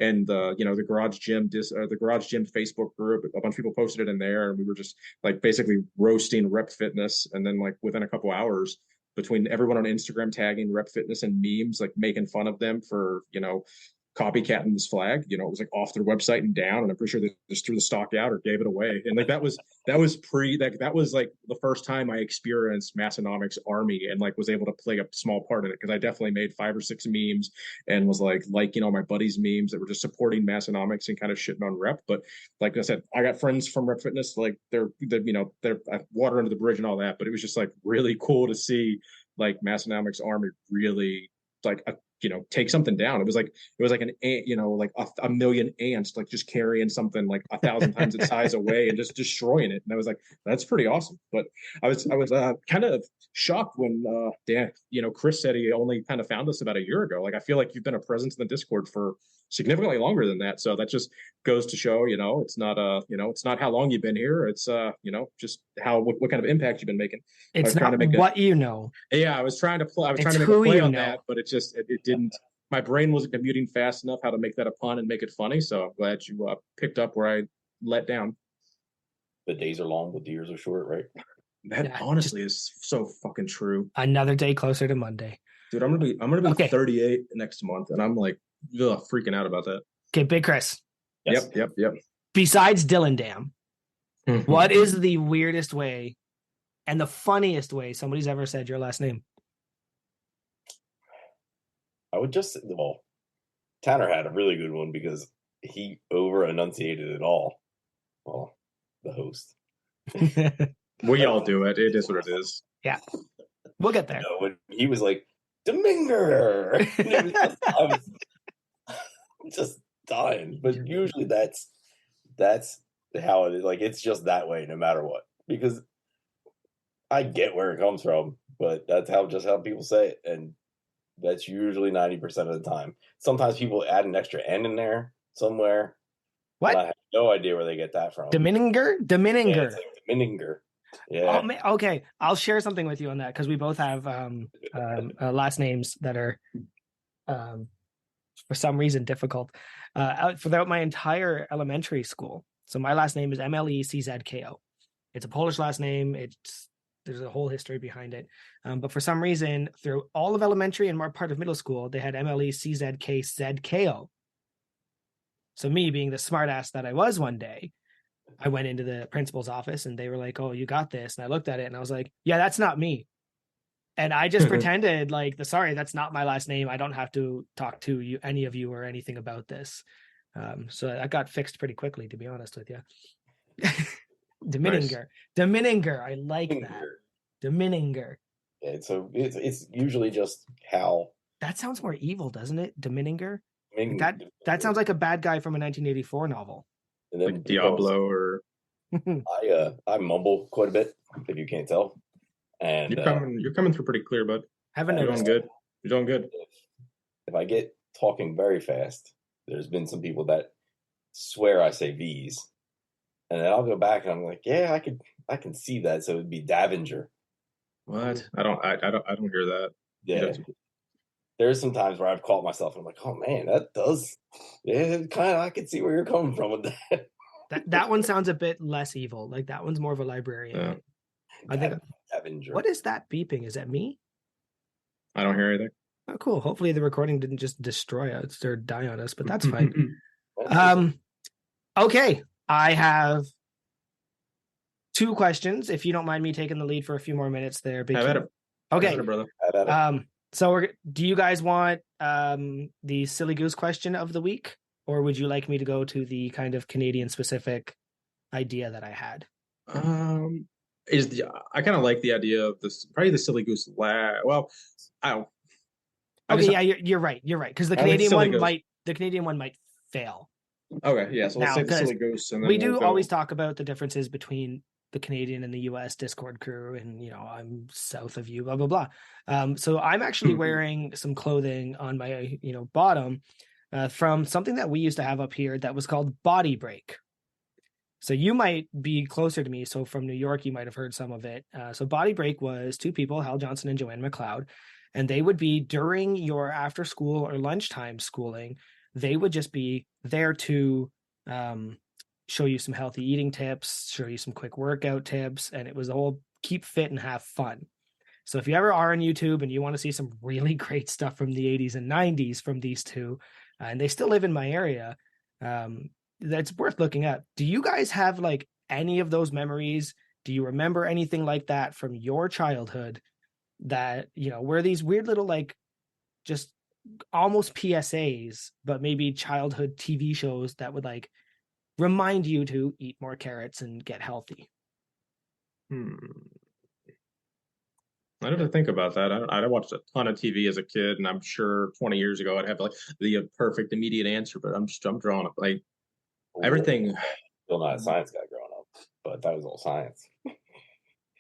And the Garage Gym, Facebook group, a bunch of people posted it in there, and we were just like basically roasting Rep Fitness. And then like within a couple hours, between everyone on Instagram tagging Rep Fitness and memes, like making fun of them for, copycatting this flag, it was like off their website and down, and I'm pretty sure they just threw the stock out or gave it away. And like that was like the first time I experienced Massonomics Army and like was able to play a small part in it, because I definitely made 5 or 6 memes and was like liking all my buddies' memes that were just supporting Massonomics and kind of shitting on Rep. But like I said, I got friends from Rep Fitness, like they're water under the bridge and all that, but it was just like really cool to see like Massonomics Army really like take something down. It was like an ant, like a million ants like just carrying something like 1,000 times its size away and just destroying it. And I was like, that's pretty awesome. But I was kind of shocked when Dan, Chris said he only kind of found us about a year ago. Like I feel like you've been a presence in the Discord for significantly longer than that. So that just goes to show, it's not how long you've been here. It's just what kind of impact you've been making. It's not what you know. Yeah, I was trying to make a play on that, but it didn't. My brain wasn't commuting fast enough how to make that a pun and make it funny. So I'm glad you picked up where I let down. The days are long, but the years are short, right? That honestly is so fucking true. Another day closer to Monday, dude. I'm gonna be okay. 38 next month, and I'm like, freaking out about that. Okay, Big Chris. Yes. Yep. Besides Dylan Dam, what is the weirdest way and the funniest way somebody's ever said your last name? I would just Tanner had a really good one because he over enunciated it all. Well, the host. We all do it. It is what it is. Yeah, we'll get there. When he was like Dominger, I was just dying. But usually that's how it is. Like it's just that way, no matter what. Because I get where it comes from, but that's how people say it, and that's usually 90% of the time. Sometimes people add an extra N in there somewhere. What? I have no idea where they get that from. Domininger? Yeah, it's like Domininger. Yeah. Oh, okay, I'll share something with you on that because we both have last names that are for some reason difficult. Throughout my entire elementary school, so my last name is Mleczko. It's a Polish last name. There's a whole history behind it. But for some reason, through all of elementary and more part of middle school, they had Mleczko. So me being the smartass that I was one day, I went into the principal's office and they were like, "Oh, you got this." And I looked at it and I was like, "Yeah, that's not me." And I just pretended like, sorry, that's not my last name. I don't have to talk to you, any of you, or anything about this. So that got fixed pretty quickly, to be honest with you. Domininger. Nice. Domininger. I like that. Domininger. Yeah, so it's usually just how. That sounds more evil, doesn't it? Domininger. That sounds like a bad guy from a 1984 novel. And then like Diablo or. I mumble quite a bit, if you can't tell. And you're coming through pretty clear, bud. Haven't You're doing good. You're doing good. If I get talking very fast, there's been some people that swear I say V's. And then I'll go back and I'm like, yeah, I can see that. So it'd be Davinger. What? I don't hear that. Yeah. There's some times where I've caught myself and I'm like, oh man, that does. Yeah, kind of. I can see where you're coming from with that. That one sounds a bit less evil. Like that one's more of a librarian. Yeah. I think. Davinger. What is that beeping? Is that me? I don't hear anything. Oh, cool. Hopefully the recording didn't just destroy us or die on us, but that's fine. Okay. I have 2 questions. If you don't mind me taking the lead for a few more minutes there. Okay. Brother. So do you guys want the silly goose question of the week, or would you like me to go to the kind of Canadian specific idea that I had? I kind of like the idea of this, probably the silly goose. Well, I don't. You're right. You're right, because the Canadian one might fail. Okay, yeah. So let's say the silly goose, and then we do always talk about the differences between the Canadian and the U.S. Discord crew, and I'm south of you, blah blah blah. So I'm actually wearing some clothing on my bottom from something that we used to have up here that was called Body Break. So you might be closer to me. So from New York, you might have heard some of it. So Body Break was 2 people, Hal Johnson and Joanne McLeod, and they would be during your after school or lunchtime schooling. They would just be there to show you some healthy eating tips, show you some quick workout tips, and it was the whole keep fit and have fun. So if you ever are on YouTube and you want to see some really great stuff from the 80s and 90s from these two, and they still live in my area, that's worth looking at. Do you guys have like any of those memories? Do you remember anything like that from your childhood that, were these weird little like just almost PSAs, but maybe childhood TV shows that would like remind you to eat more carrots and get healthy? I have to think about that. I watched a ton of TV as a kid, and I'm sure 20 years ago I'd have like the perfect immediate answer, but I'm drawing up like Well, everything. still not a science guy growing up, but that was all science.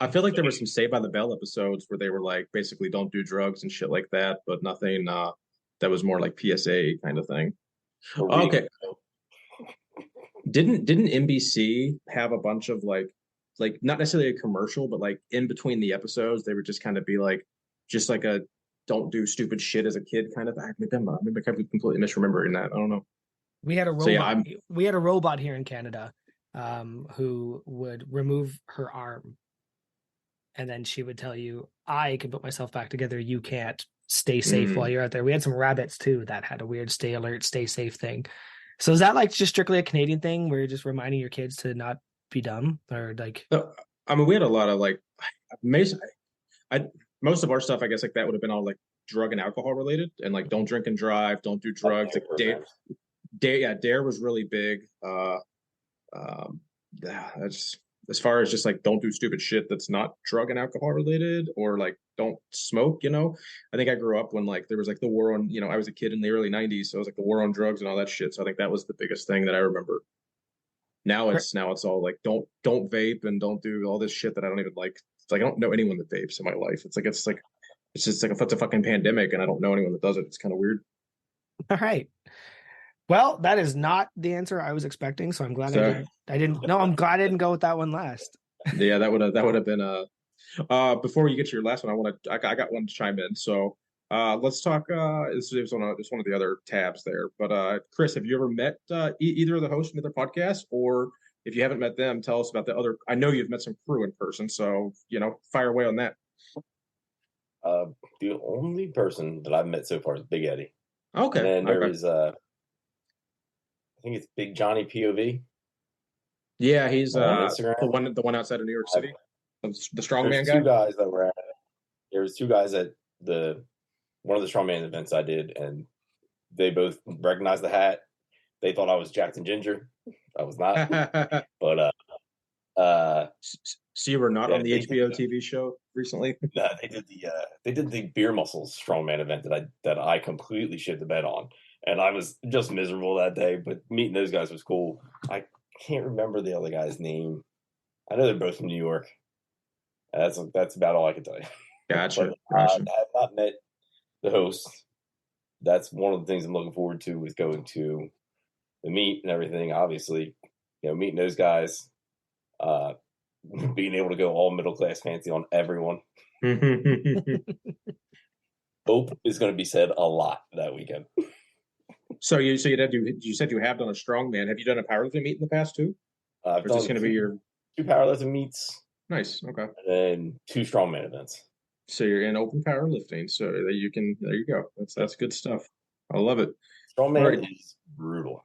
I feel like there were some Saved by the Bell episodes where they were like basically don't do drugs and shit like that, but nothing that was more like PSA kind of thing. Or reading. Okay, didn't NBC have a bunch of like not necessarily a commercial, but like in between the episodes, they would just kind of be like just like a don't do stupid shit as a kid kind of. Maybe I'm completely misremembering that. I don't know. We had a So yeah, robot. I'm We had a robot here in Canada, who would remove her arm, and then she would tell you, "I can put myself back together. You can't. Stay safe while mm, you're out there." We had some rabbits too that had a weird "stay alert, stay safe" thing. So is that like just strictly a Canadian thing where you're just reminding your kids to not be dumb, or like? so, I mean we had a lot of like most I most of our stuff I guess like that would have been all like drug and alcohol related and like don't drink and drive, don't do drugs. Like Programs. Dare was really big. Um, yeah, that's as far as just like don't do stupid shit that's not drug and alcohol related or like don't smoke, you know. I think I grew up when like there was like the war on, I was a kid in the early 90s, so it was like the war on drugs and all that shit. So I think that was the biggest thing that I remember. Now it's all like don't vape and don't do all this shit that I don't even like. It's like I don't know anyone that vapes in my life. It's just like it's a fucking pandemic and I don't know anyone that does it. It's kind of weird. All right. Well, that is not the answer I was expecting, so I'm glad I So didn't. I didn't. No, I'm glad I didn't go with that one last. yeah, that would have been before you get to your last one, I got one to chime in. So let's talk this is on it's one of the other tabs there. But Chris, have you ever met either of the hosts in their podcast? Or if you haven't met them, tell us about the other. I know you've met some crew in person, so fire away on that. Uh, the only person that I've met so far is Big Eddie, and Okay. then there Okay. is I think it's Big Johnny POV Yeah, he's on Instagram. the one outside of New York I've, City. The there's strongman two guy. guys that were at there's two guys at the one of the strongman events I did, and they both recognized the hat. They thought I was Jackson Ginger. I was not, but So you were not yeah, on the they did. HBO TV show recently? They did the beer muscles strongman event that I completely shit the bed on, and I was just miserable that day. But meeting those guys was cool. I can't remember the other guy's name. I know they're both from New York. That's about all I can tell you. Gotcha. But Gotcha. I have not met the hosts. That's one of the things I'm looking forward to is going to the meet and everything. Obviously, meeting those guys, uh, being able to go all middle class fancy on everyone. Hope is going to be said a lot that weekend. So you said you have done a strongman. Have you done a powerlifting meet in the past too? I've Or is this done going to be your two powerlifting meets nice? Okay. and then two strongman events. So you're in open powerlifting, so that you can. There you go. That's good stuff. I love it. Strongman Right. is brutal.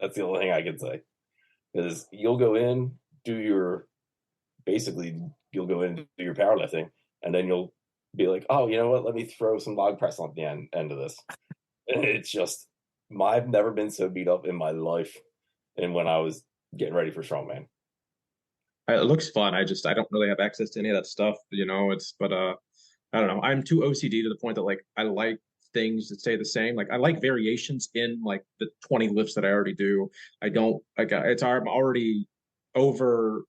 That's the only thing I can say. Because you'll go in, you'll go in and do your powerlifting, and then you'll be like, oh, you know what? Let me throw some log press on the end of this. And it's just, I've never been so beat up in my life. And when I was getting ready for strongman, It looks fun. I don't really have access to any of that stuff. But I don't know. I'm too OCD to the point that like I like things that stay the same. Like I like variations in like the 20 lifts that I already do. I don't like I'm already over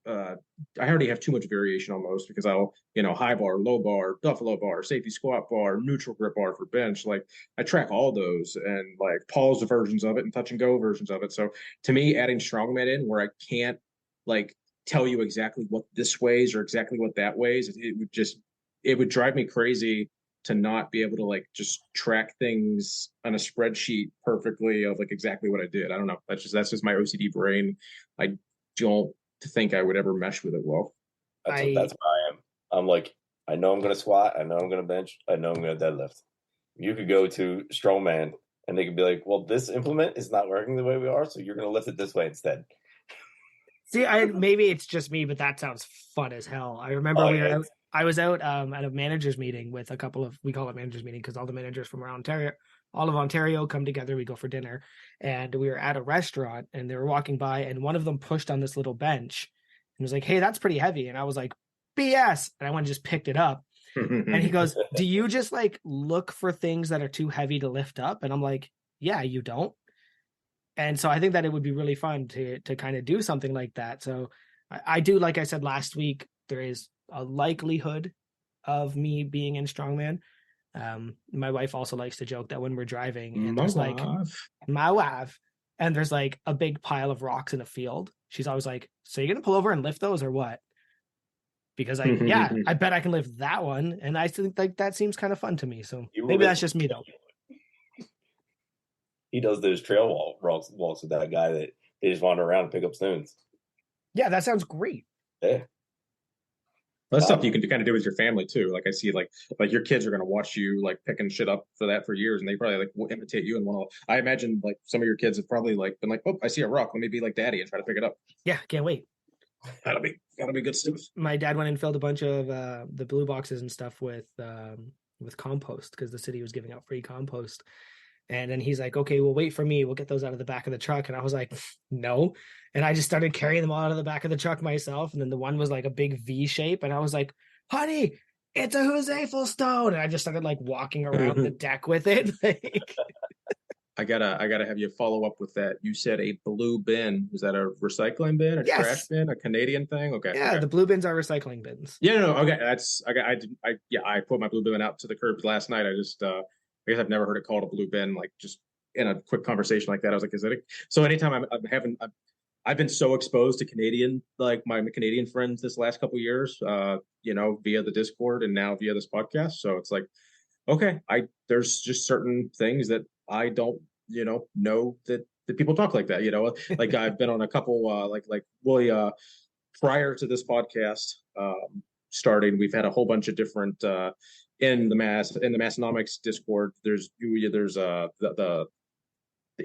I already have too much variation almost because I'll, high bar, low bar, buffalo bar, safety squat bar, neutral grip bar for bench. Like I track all those and like pause versions of it and touch and go versions of it. So to me, adding strongman in where I can't like tell you exactly what this weighs or exactly what that weighs, it would drive me crazy to not be able to like just track things on a spreadsheet perfectly of like exactly what I did. I don't know. That's just my OCD brain. I don't think I would ever mesh with it well. that's where I am. I'm like, I know I'm going to squat. I know I'm going to bench. I know I'm going to deadlift. You could go to strongman and they could be like, well, this implement is not working the way we are, so you're going to lift it this way instead. See, maybe it's just me, but that sounds fun as hell. I remember I was out at a managers meeting with a couple of, we call it managers meeting because all the managers from around Ontario, all of Ontario come together. We go for dinner, and we were at a restaurant, and they were walking by, and one of them pushed on this little bench and was like, "Hey, that's pretty heavy." And I was like, BS. And I went and just picked it up. And he goes, do you just like look for things that are too heavy to lift up? And I'm like, yeah, you don't. And so I think that it would be really fun to kind of do something like that. So I do, like I said last week, there is a likelihood of me being in strongman. My wife also likes to joke that when we're driving and there's like my wife and there's like a big pile of rocks in a field, she's always like, so you're gonna pull over and lift those or what? Because I bet I can lift that one. And I think like that seems kind of fun to me. So maybe that's just me though. He does those trail walks with that guy that they just wander around and pick up stones. Yeah, that sounds great. Yeah. That's stuff you can kind of do with your family too. Like I see, like your kids are going to watch you like picking shit up for years, and they probably like will imitate you. And I imagine like some of your kids have probably like been like, "Oh, I see a rock. Let me be like Daddy and try to pick it up." Yeah, can't wait. That'll be good stuff. My dad went and filled a bunch of the blue boxes and stuff with compost because the city was giving out free compost. And then he's like, okay, well, wait for me. We'll get those out of the back of the truck. And I was like, no. And I just started carrying them all out of the back of the truck myself. And then the one was like a big V shape. And I was like, honey, it's a Huzaifel stone. And I just started like walking around the deck with it. I gotta have you follow up with that. You said a blue bin. Was that a recycling bin, a trash bin, a Canadian thing? Okay. Yeah, okay. The blue bins are recycling bins. Yeah, no, okay. I put my blue bin out to the curb last night. I guess I've never heard it called a blue bin, like just in a quick conversation like that. I was like, is it? So anytime I've been so exposed to Canadian, like my Canadian friends this last couple of years, via the Discord and now via this podcast. So it's like, okay, there's just certain things that I don't, know that people talk like that, like I've been on a couple, prior to this podcast starting, we've had a whole bunch of different, in the Massonomics Discord, there's the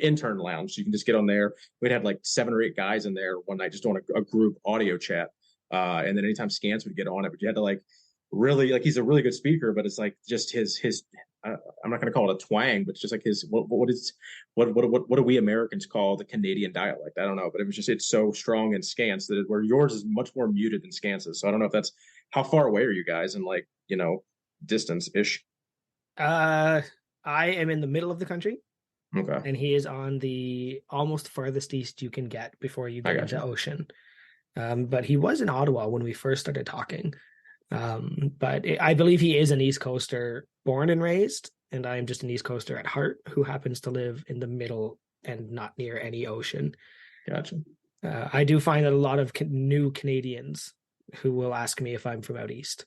intern lounge. So you can just get on there. We'd have like 7 or 8 guys in there one night just on a group audio chat. And then anytime Scans would get on it, but you had to like really, like, he's a really good speaker, but it's like just his I'm not going to call it a twang, but it's just like his what do we Americans call the Canadian dialect? I don't know, but it's so strong in Scans that where yours is much more muted than Scans's. So I don't know if that's how far away are you guys and like distance ish. I am in the middle of the country. Okay. And he is on the almost farthest east you can get before you get into ocean. But he was in Ottawa when we first started talking. But I believe he is an East Coaster born and raised, and I am just an East Coaster at heart who happens to live in the middle and not near any ocean. Gotcha. I do find that a lot of new Canadians who will ask me if I'm from out east.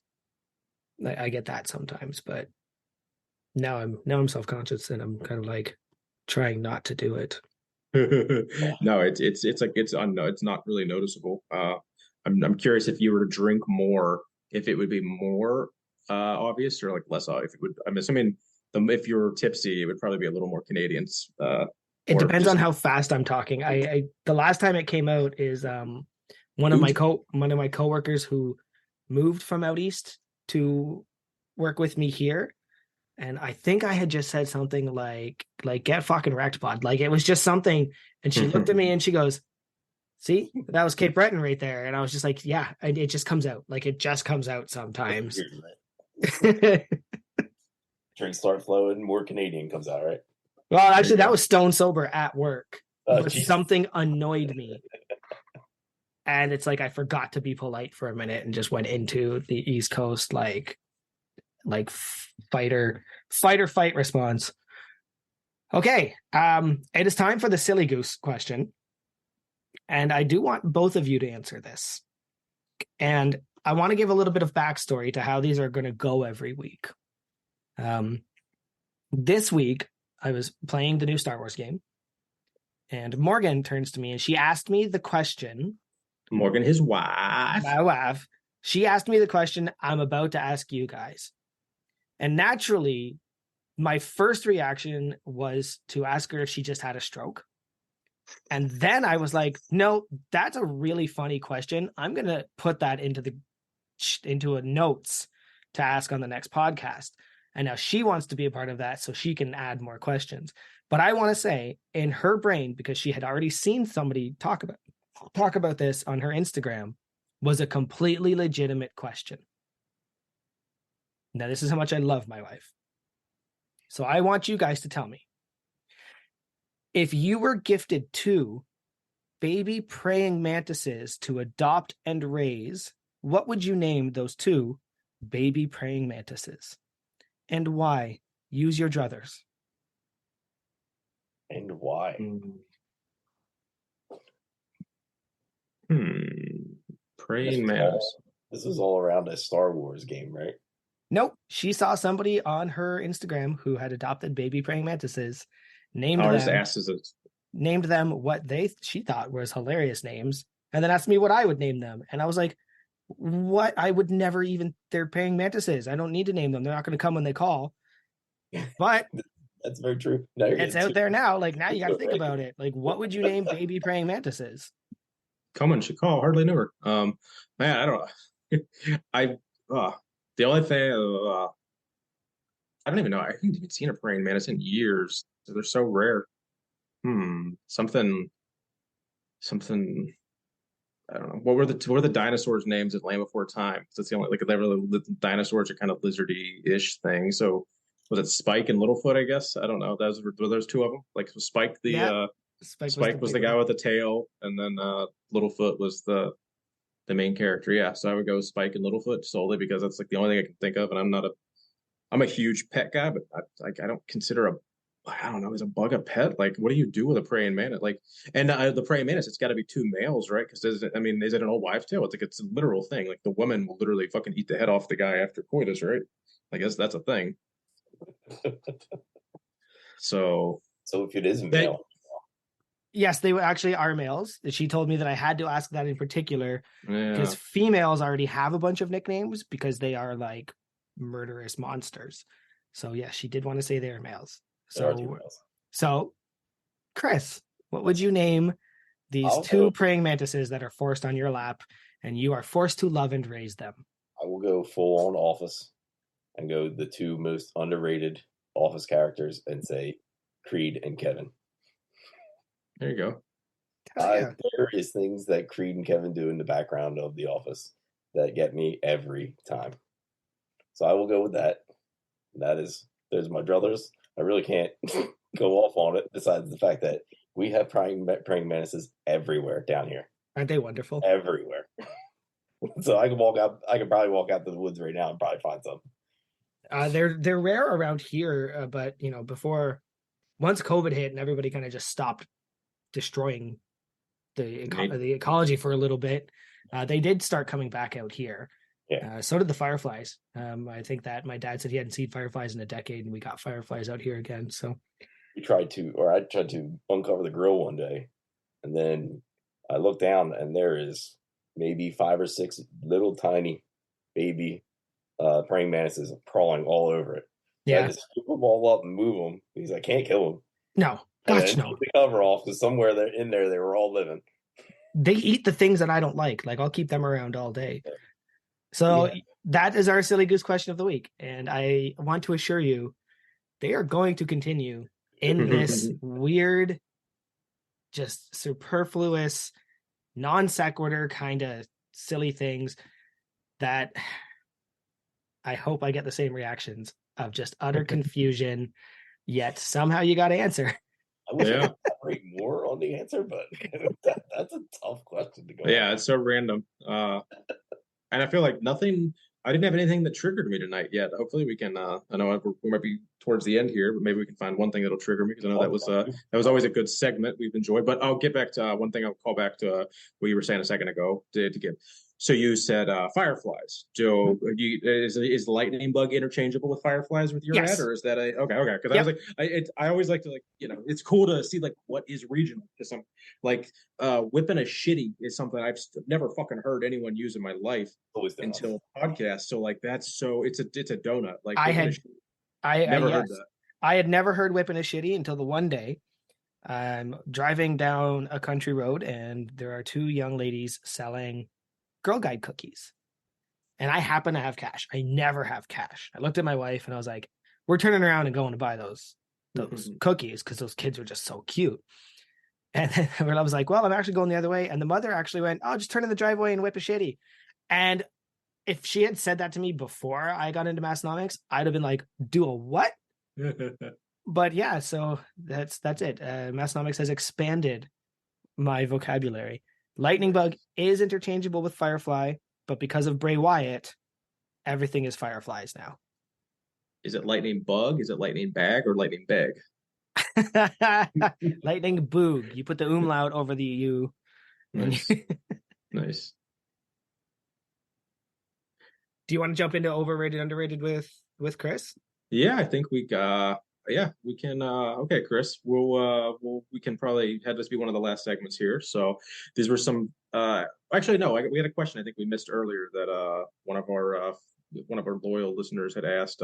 I get that sometimes, but now I'm self-conscious and I'm kind of like trying not to do it. No, it's not really noticeable. I'm curious if you were to drink more, if it would be more obvious or like less obvious. If it would, I'm assuming if you're tipsy, it would probably be a little more Canadians. It depends on how fast I'm talking. I the last time it came out is one of my coworkers who moved from out east to work with me here. And I think I had just said something like get fucking wrecked, bud. Like it was just something. And she looked at me and she goes, see, that was Cape Breton right there. And I was just like, yeah, it just comes out. Like it just comes out sometimes. Drinks start flowing, more Canadian comes out, right? Well, actually, that was stone sober at work. Jesus. Something annoyed me. And it's like I forgot to be polite for a minute and just went into the East Coast like fight or fight response. Okay, it is time for the silly goose question. And I do want both of you to answer this. And I want to give a little bit of backstory to how these are going to go every week. This week, I was playing the new Star Wars game. And Morgan turns to me and she asked me the question. Morgan, his wife. My wife. She asked me the question I'm about to ask you guys. And naturally, my first reaction was to ask her if she just had a stroke. And then I was like, no, that's a really funny question. I'm going to put that into a notes to ask on the next podcast. And now she wants to be a part of that so she can add more questions. But I want to say in her brain, because she had already seen somebody talk about this on her Instagram, was a completely legitimate question. Now, this is how much I love my wife. So I want you guys to tell me, if you were gifted 2 baby praying mantises to adopt and raise, what would you name those 2 baby praying mantises? And why? Use your druthers. And why? Praying mantis. This was all around a Star Wars game, right? Nope. She saw somebody on her Instagram who had adopted baby praying mantises, named Ours them, asses it. named them what she thought was hilarious names, and then asked me what I would name them. And I was like, what? I would never even, they're praying mantises. I don't need to name them. They're not going to come when they call. But That's very true. it's out there now. Like, now you got to think about it. Like, what would you name baby praying mantises? Come on, call. Hardly knew her. Man, I don't know. The only thing, I don't even know. I haven't even seen a praying mantis in years. They're so rare. Something. I don't know. What were the dinosaurs' names in Land Before Time? That's the only, like, the dinosaurs are kind of lizardy-ish thing. So was it Spike and Littlefoot? I guess I don't know. Were those 2 of them? Like, Spike Spike was the guy with the tail, and then Littlefoot was the main character. Yeah, so I would go with Spike and Littlefoot solely because that's like the only thing I can think of. And I'm a huge pet guy, but I don't consider I don't know, is a bug a pet? Like, what do you do with a praying mantis? Like, and the praying mantis, it's got to be 2 males, right? Because is it an old wives' tale? It's like it's a literal thing. Like, the woman will literally fucking eat the head off the guy after coitus, right? I guess that's a thing. So if it is male. Yes, they actually are males. She told me that I had to ask that in particular because yeah. females already have a bunch of nicknames because they are like murderous monsters. So yeah, she did want to say they are males. So Chris, what would you name these 2 praying mantises that are forced on your lap and you are forced to love and raise them? I will go full on Office and go the 2 most underrated Office characters and say Creed and Kevin. There you go. There is things that Creed and Kevin do in the background of The Office that get me every time. So I will go with that. There's my druthers. I really can't go off on it besides the fact that we have praying mantises everywhere down here. Aren't they wonderful? Everywhere. So I can probably walk out to the woods right now and probably find some. They're rare around here, but once COVID hit and everybody kind of just stopped destroying the ecology for a little bit, they did start coming back out here. Yeah. So did the fireflies. I think that my dad said he hadn't seen fireflies in a decade, and we got fireflies out here again. So I tried to uncover the grill one day, and then I looked down, and there is maybe 5 or 6 little tiny baby praying mantises crawling all over it. So I had to scoop them all up and move them because I can't kill them. No, gotcha. No. Keep the cover off because somewhere in there they were all living. They eat the things that I don't like. Like, I'll keep them around all day. So that is our silly goose question of the week. And I want to assure you, they are going to continue in this weird, just superfluous, non sequitur kind of silly things that I hope I get the same reactions of just utter confusion, yet somehow you got to answer. I wish I could elaborate more on the answer, but that's a tough question to go. Yeah, it's so random. And I feel like I didn't have anything that triggered me tonight yet. Hopefully we can, I know we might be towards the end here, but maybe we can find one thing that'll trigger me because I know that was always a good segment we've enjoyed. But I'll get back to one thing. I'll call back to what you were saying a second ago to get. So you said fireflies. So is lightning bug interchangeable with fireflies with your head, or is that okay? Because I was like, I always like to it's cool to see like what is regional. Because I'm like whipping a shitty is something I've never fucking heard anyone use in my life until podcast. So like it's a donut. Like I heard that. I had never heard whipping a shitty until the one day I'm driving down a country road and there are 2 young ladies selling Girl Guide cookies. And I happen to have cash. I never have cash. I looked at my wife and I was like, we're turning around and going to buy those cookies because those kids are just so cute. And then I was like, well, I'm actually going the other way. And the mother actually went, oh, just turn in the driveway and whip a shitty. And if she had said that to me before I got into Massonomics, I'd have been like, do a what? But yeah, so that's it. Massonomics has expanded my vocabulary. Lightning Bug is interchangeable with Firefly, but because of Bray Wyatt, everything is Fireflies now. Is it lightning bug? Is it lightning bag or lightning bag? Lightning Boog. You put the umlaut over the U. Nice. Nice. Do you want to jump into overrated, underrated with Chris? Yeah, I think we we can okay, Chris. We can probably have this be one of the last segments here. So these were some actually no, we had a question I think we missed earlier that one of our loyal listeners had asked,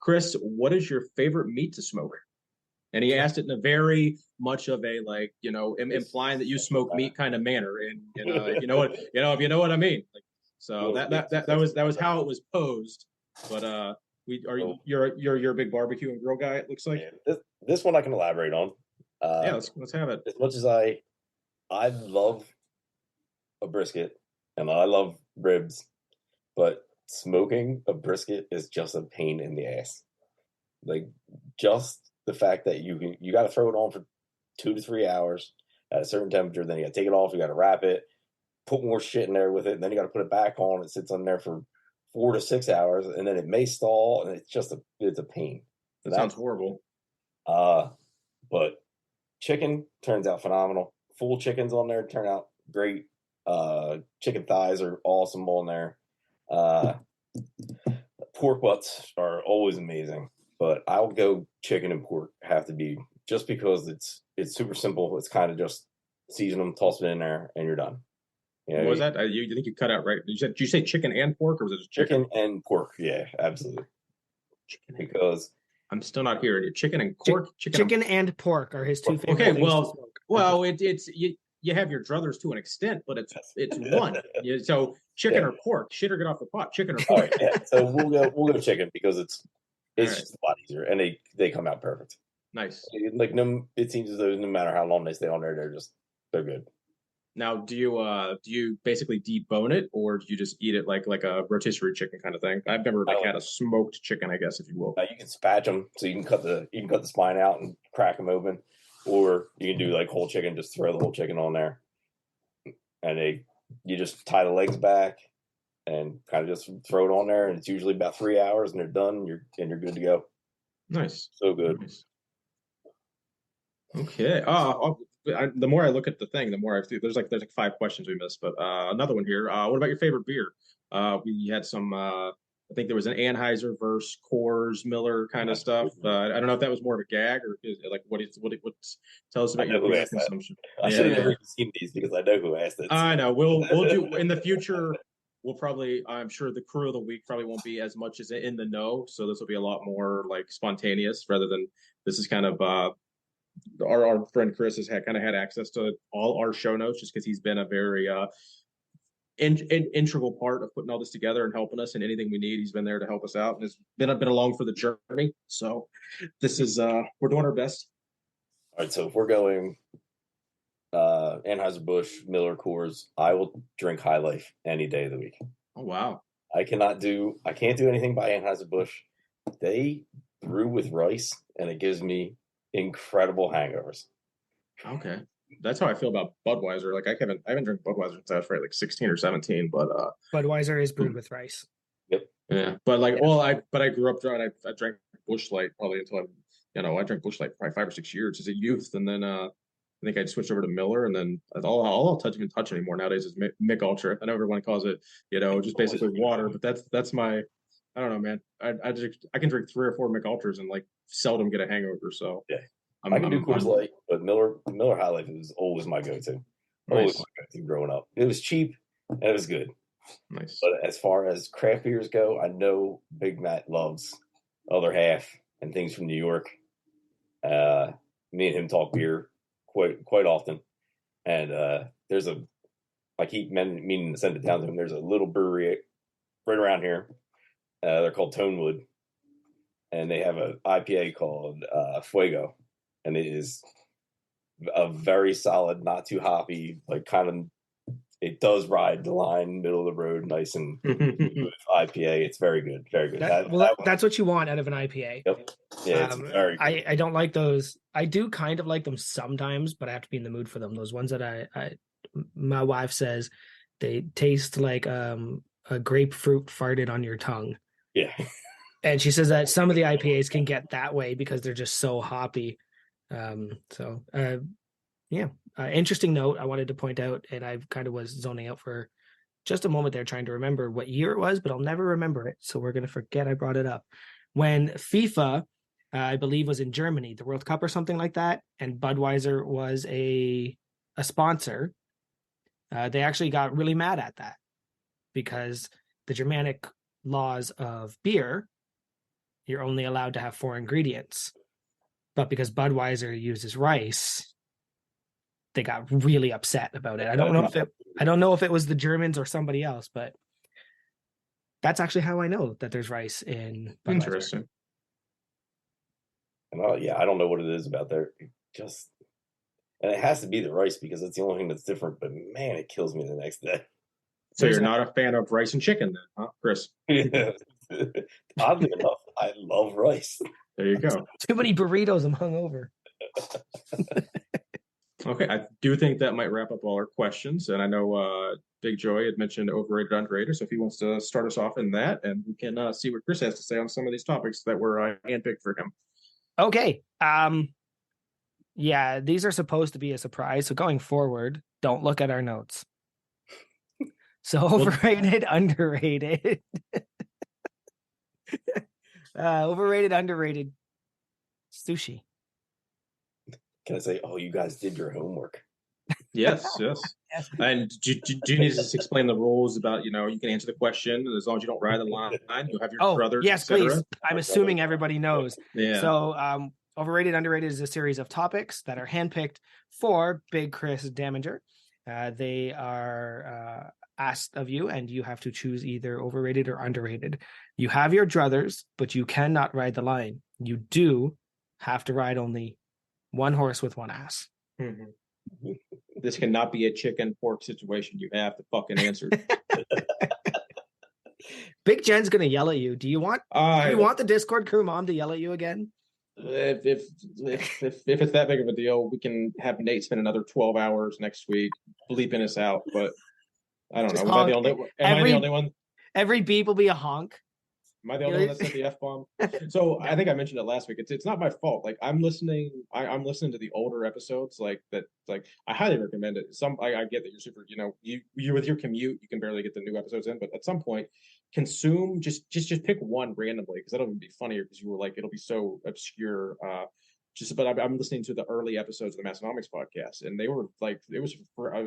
Chris, what is your favorite meat to smoke? And he asked it in a very much of a like, implying that you smoke meat kind of manner. And if you know what I mean. Like, so that was how it was posed. But you're a big barbecue and grill guy, it looks like. Yeah, this one I can elaborate on. Yeah, let's have it. As much as I love a brisket and I love ribs, but smoking a brisket is just a pain in the ass. Like, just the fact that you got to throw it on for 2 to 3 hours at a certain temperature, then you got to take it off, you got to wrap it, put more shit in there with it, and then you got to put it back on. It sits on there for 4 to 6 hours, and then it may stall, and it's a pain. That sounds horrible. But chicken turns out phenomenal. Full chickens on there turn out great. Chicken thighs are awesome on there. Pork butts are always amazing, but I'll go chicken and pork have to be, just because it's super simple. It's kind of just season them, toss it in there, and you're done. What was that? You think you cut out right? Did you say chicken and pork, or was it just chicken? Chicken and pork, yeah, absolutely. Because I'm still not hearing you. Chicken and pork. Chicken and pork are his two favorite. Okay, things to smoke. well, it's you have your druthers to an extent, but it's one. So chicken or pork, shit or get off the pot. Chicken or pork. Right, yeah. So we'll go chicken because it's Right. just a lot easier, and they come out perfect. Nice. Like, it seems as though no matter how long they stay on there, they're good. Now, do you basically debone it, or do you just eat it like a rotisserie chicken kind of thing? I've never had a smoked chicken, I guess, if you will. You can spatch them, so you can cut the spine out and crack them open, or you can do like whole chicken, just throw the whole chicken on there, and you just tie the legs back and kind of just throw it on there, and it's usually about 3 hours, and they're done. You're good to go. Nice. So good. Nice. Okay. The more I look at the thing, the more I feel there's like 5 questions we missed, but another one here. What about your favorite beer? We had some. I think there was an Anheuser versus Coors Miller kind of stuff. I don't know if that was more of a gag or like what tell us about your beer consumption. I should have never seen these because I know who asked it. I know. We'll do in the future. We'll probably, I'm sure the crew of the week probably won't be as much as in the know. So this will be a lot more like spontaneous rather than this is kind of our friend Chris has had access to all our show notes just because he's been a very integral part of putting all this together and helping us, and anything we need, he's been there to help us out and has been along for the journey. So this is we're doing our best. All right, so if we're going Anheuser-Busch, Miller, Coors, I will drink High Life any day of the week. Oh wow. I can't do anything by Anheuser-Busch. They brew with rice, and it gives me incredible hangovers. Okay. That's how I feel about Budweiser. Like I haven't drank Budweiser since I was like 16 or 17, but Budweiser is brewed with rice. Yep. Yeah. But like I grew up drinking, I drank Busch Light probably until I drank Busch Light probably 5 or 6 years as a youth, and then I think I switched over to Miller, and then all I'll touch anymore nowadays is Mick Ultra. I know everyone calls it, just basically water, but that's my, I don't know, man. I can drink 3 or 4 Mick Ultras and like seldom get a hangover. So yeah, I can do Coors Light, but Miller High Life is always my go-to. Always my go-to growing up. It was cheap and it was good. Nice. But as far as craft beers go, I know Big Matt loves Other Half and things from New York. Me and him talk beer quite often, and I keep meaning to send it down to him. There's a little brewery right around here. They're called Tonewood, and they have an IPA called Fuego, and it is a very solid, not too hoppy, like kind of. It does ride the line, middle of the road, nice and smooth IPA. It's very good, very good. That's what you want out of an IPA. Yep. Yeah, it's very good. I don't like those. I do kind of like them sometimes, but I have to be in the mood for them. Those ones that my wife says they taste like a grapefruit farted on your tongue. Yeah. And she says that some of the IPAs can get that way because they're just so hoppy. Interesting note I wanted to point out, and I kind of was zoning out for just a moment there trying to remember what year it was, but I'll never remember it. So we're going to forget I brought it up. When FIFA, I believe, was in Germany, the World Cup or something like that, and Budweiser was a sponsor, they actually got really mad at that because the Germanic laws of beer, you're only allowed to have 4 ingredients. But because Budweiser uses rice, they got really upset about it. I don't know if it was the Germans or somebody else, but that's actually how I know that there's rice in Budweiser. Interesting. Yeah, I don't know what it is about there. And it has to be the rice because it's the only thing that's different. But man, it kills me the next day. So you're not a fan of rice and chicken, then, huh, Chris? Oddly enough, I love rice. There you go. Too many burritos. I'm hungover. Okay, I do think that might wrap up all our questions. And I know Big Joy had mentioned overrated, underrated. So if he wants to start us off in that, and we can see what Chris has to say on some of these topics that were handpicked for him. Okay. Yeah, these are supposed to be a surprise. So going forward, don't look at our notes. So overrated, underrated. Overrated, underrated. Sushi. Can I say, oh, you guys did your homework? Yes. And do you need to just explain the rules about, you can answer the question as long as you don't ride the line, you'll have your brothers. Yes, please. I'm assuming everybody knows. Yeah. So overrated, underrated is a series of topics that are handpicked for Big Chris Damager. They are asked of you, and you have to choose either overrated or underrated. You have your druthers, but you cannot ride the line. You do have to ride only one horse with one ass. Mm-hmm. This cannot be a chicken pork situation. You have to fucking answer. Big Jen's gonna yell at you. Do you want the Discord crew mom to yell at you again? If it's that big of a deal, we can have Nate spend another 12 hours next week bleeping us out. But I don't know. Am I the only one? Every beep will be a honk. Am I the only one that said the F-bomb? So I think I mentioned it last week. It's not my fault. Like I'm listening to the older episodes like that. Like I highly recommend it. I get that you're super, you with your commute, you can barely get the new episodes in, but at some point consume just pick one randomly because that'll even be funnier because you were like, it'll be so obscure. But I'm listening to the early episodes of the Massonomics podcast, and they were like, it was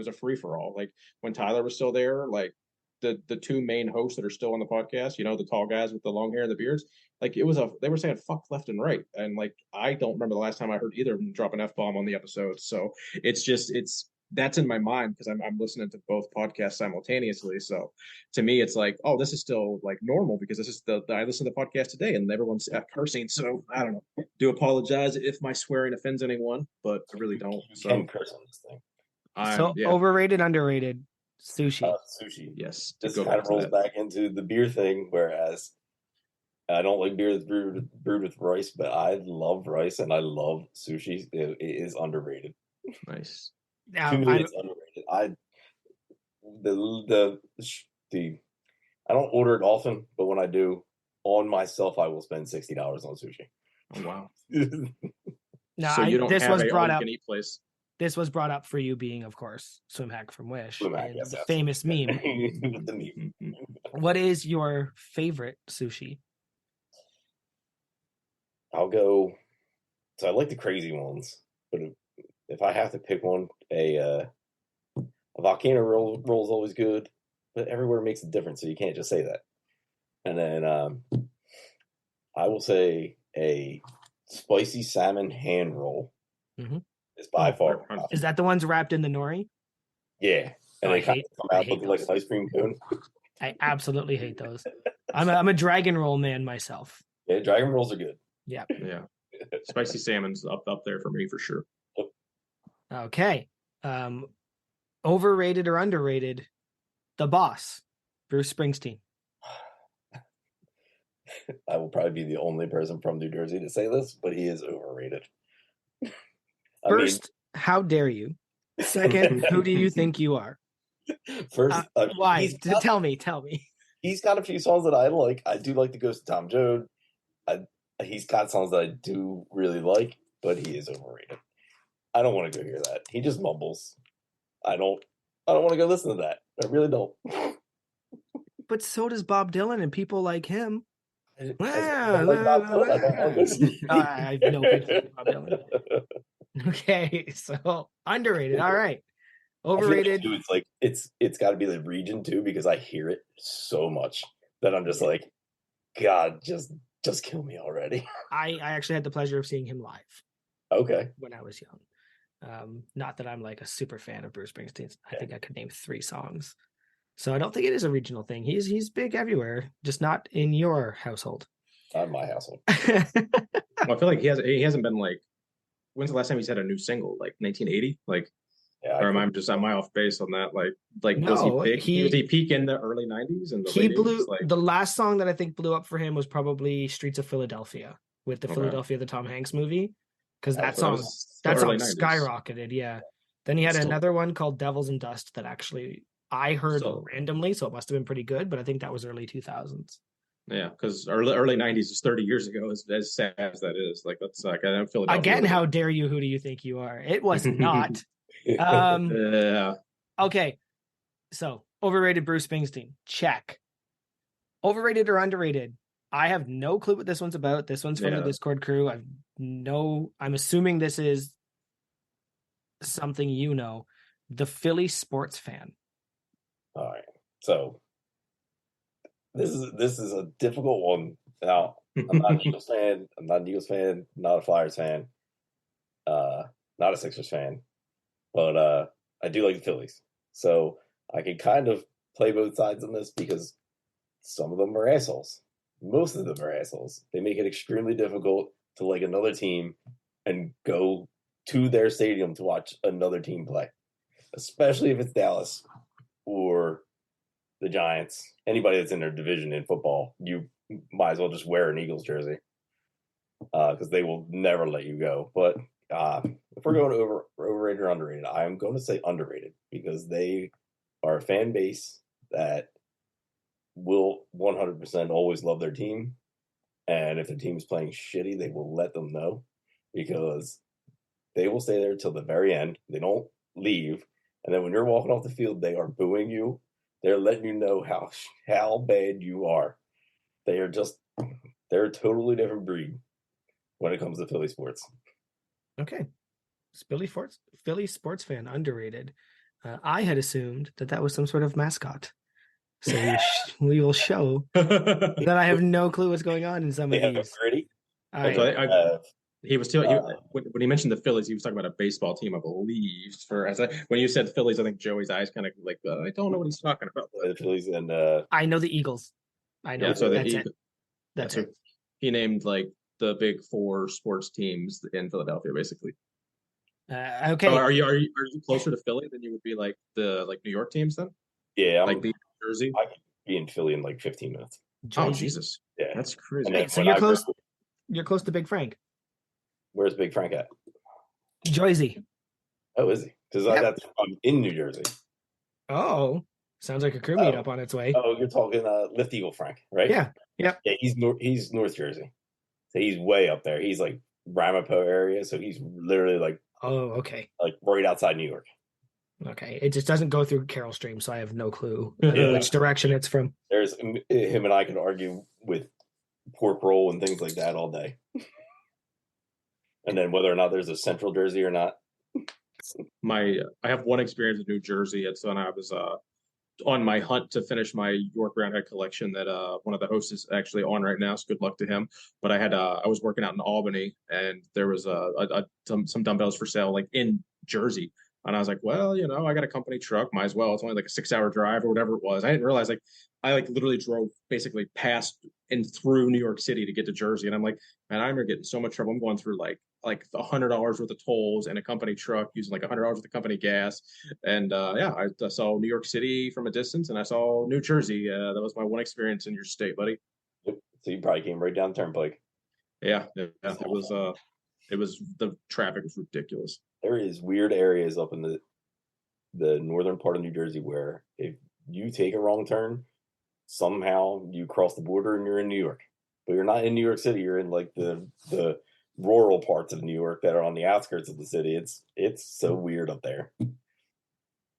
a free for all. Like when Tyler was still there, like the two main hosts that are still on the podcast, the tall guys with the long hair and the beards, like they were saying fuck left and right, and like I don't remember the last time I heard either of them drop an F-bomb on the episode. So that's in my mind because I'm listening to both podcasts simultaneously. So to me, it's like, oh, this is still like normal because this is I listened to the podcast today and everyone's cursing. So I don't know. Do apologize if my swearing offends anyone, but I really don't. You can curse on this thing. Overrated, underrated. Sushi. Sushi. Yes. This kind of rolls back into the beer thing, whereas I don't like beer that's brewed with rice, but I love rice and I love sushi. It is underrated. Nice. Now, it's underrated. I don't order it often, but when I do, on myself, I will spend $60 on sushi. Oh wow! No, so you don't have a all-you-can-eat place. This was brought up for you being, of course, Swim Hack from Wish, yes, the famous meme. The meme. What is your favorite sushi? I'll go. So I like the crazy ones, but if I have to pick one, a volcano roll is always good, but everywhere makes a difference, so you can't just say that. And then I will say a spicy salmon hand roll. Mm-hmm. Is by far. Is that the ones wrapped in the nori? Yeah, and they kind of come out looking like an ice cream cone. I absolutely hate those. I'm a dragon roll man myself. Yeah, dragon rolls are good. Yeah. Spicy salmon's up there for me for sure. Okay. Overrated or underrated? The Boss, Bruce Springsteen. I will probably be the only person from New Jersey to say this, but he is overrated. First, how dare you? Second, who do you think you are? First, why? Tell me. He's got a few songs that I like. I do like the Ghost of Tom Joad. He's got songs that I do really like, but he is overrated. I don't want to go hear that. He just mumbles. I don't want to go listen to that. I really don't. But so does Bob Dylan and people like him. I have no picture of Bob Dylan. Okay, so underrated. All right. Overrated. It's like it's got to be the region too, because I hear it so much that I'm just like, God, just kill me already. I actually had the pleasure of seeing him live. Okay. When I was young. Not that I'm like a super fan of Bruce Springsteen. I think I could name 3 songs. So I don't think it is a regional thing. He's big everywhere, just not in your household. Not in my household. Well, I feel like he hasn't been like. When's the last time he's had a new single? Like 1980? Like, yeah, or am I off base on that? Like no, was he big? Was he peak in the early 90s and the he late blew 80s? Like, the last song that I think blew up for him was probably Streets of Philadelphia with the Philadelphia the Tom Hanks movie, because that song skyrocketed. Yeah. Then he had another one called Devils and Dust that actually I heard randomly, so it must have been pretty good, but I think that was early 2000s. Yeah, because early 90s is 30 years ago, as sad as that is. Like, that's like, I don't feel again, how dare you? Who do you think you are? It was not. Yeah. Okay, so overrated Bruce Springsteen, check. Overrated or underrated? I have no clue what this one's about. This one's from the Discord crew. I'm assuming this is something you know. The Philly sports fan. All right, so this is a difficult one. Now, I'm not an Eagles fan. I'm not an Eagles fan. Not a Flyers fan. Not a Sixers fan. But I do like the Phillies. So I can kind of play both sides on this, because some of them are assholes. Most of them are assholes. They make it extremely difficult to like another team and go to their stadium to watch another team play, especially if it's Dallas or the Giants. Anybody that's in their division in football, you might as well just wear an Eagles jersey, because they will never let you go. But if we're going overrated or underrated, I'm going to say underrated, because they are a fan base that will 100% always love their team. And if their team is playing shitty, they will let them know, because they will stay there till the very end. They don't leave. And then when you're walking off the field, they are booing you. They're letting you know how bad you are. They're a totally different breed when it comes to Philly sports. Okay. Philly sports fan, underrated. I had assumed that was some sort of mascot. So we will show that I have no clue what's going on in some of these. Gritty. He was when he mentioned the Phillies, he was talking about a baseball team, I believe. When you said Phillies, I think Joey's eyes kind of like, I don't know what he's talking about. The Phillies and I know the Eagles. I know. Yeah, that's it. He named like the big 4 sports teams in Philadelphia, basically. Okay. So are you closer to Philly than you would be like the New York teams then? Yeah, like the Jersey. I could be in Philly in like 15 minutes. Oh Jesus! Yeah, that's crazy. Okay, so you're close. You're close to Big Frank. Where's Big Frank at? Jersey. Oh, is he? Because I'm in New Jersey. Oh, sounds like a crew meetup on its way. Oh, you're talking Lift Eagle Frank, right? Yeah. Yeah, he's North Jersey. So he's way up there. He's like Ramapo area, so he's literally like okay. Like right outside New York. Okay. It just doesn't go through Carroll Stream, so I have no clue which direction it's from. There's him and I can argue with pork roll and things like that all day. And then whether or not there's a Central Jersey or not. I have one experience in New Jersey. It's when I was on my hunt to finish my York Roundhead collection that one of the hosts is actually on right now. So good luck to him. But I was working out in Albany, and there was some dumbbells for sale like in Jersey. And I was like, well, I got a company truck, might as well. It's only like a 6-hour drive or whatever it was. I didn't realize I literally drove basically past and through New York City to get to Jersey. And I'm like, man, I'm getting so much trouble. I'm going through like like $100 worth of tolls and a company truck using like $100 worth of company gas. And I saw New York City from a distance, and I saw New Jersey. That was my one experience in your state, buddy. Yep. So you probably came right down the turnpike. Yeah, it was. It was the traffic was ridiculous. There is weird areas up in the northern part of New Jersey where if you take a wrong turn, somehow you cross the border and you're in New York. But you're not in New York City. You're in like the rural parts of New York that are on the outskirts of the city. It's so weird up there.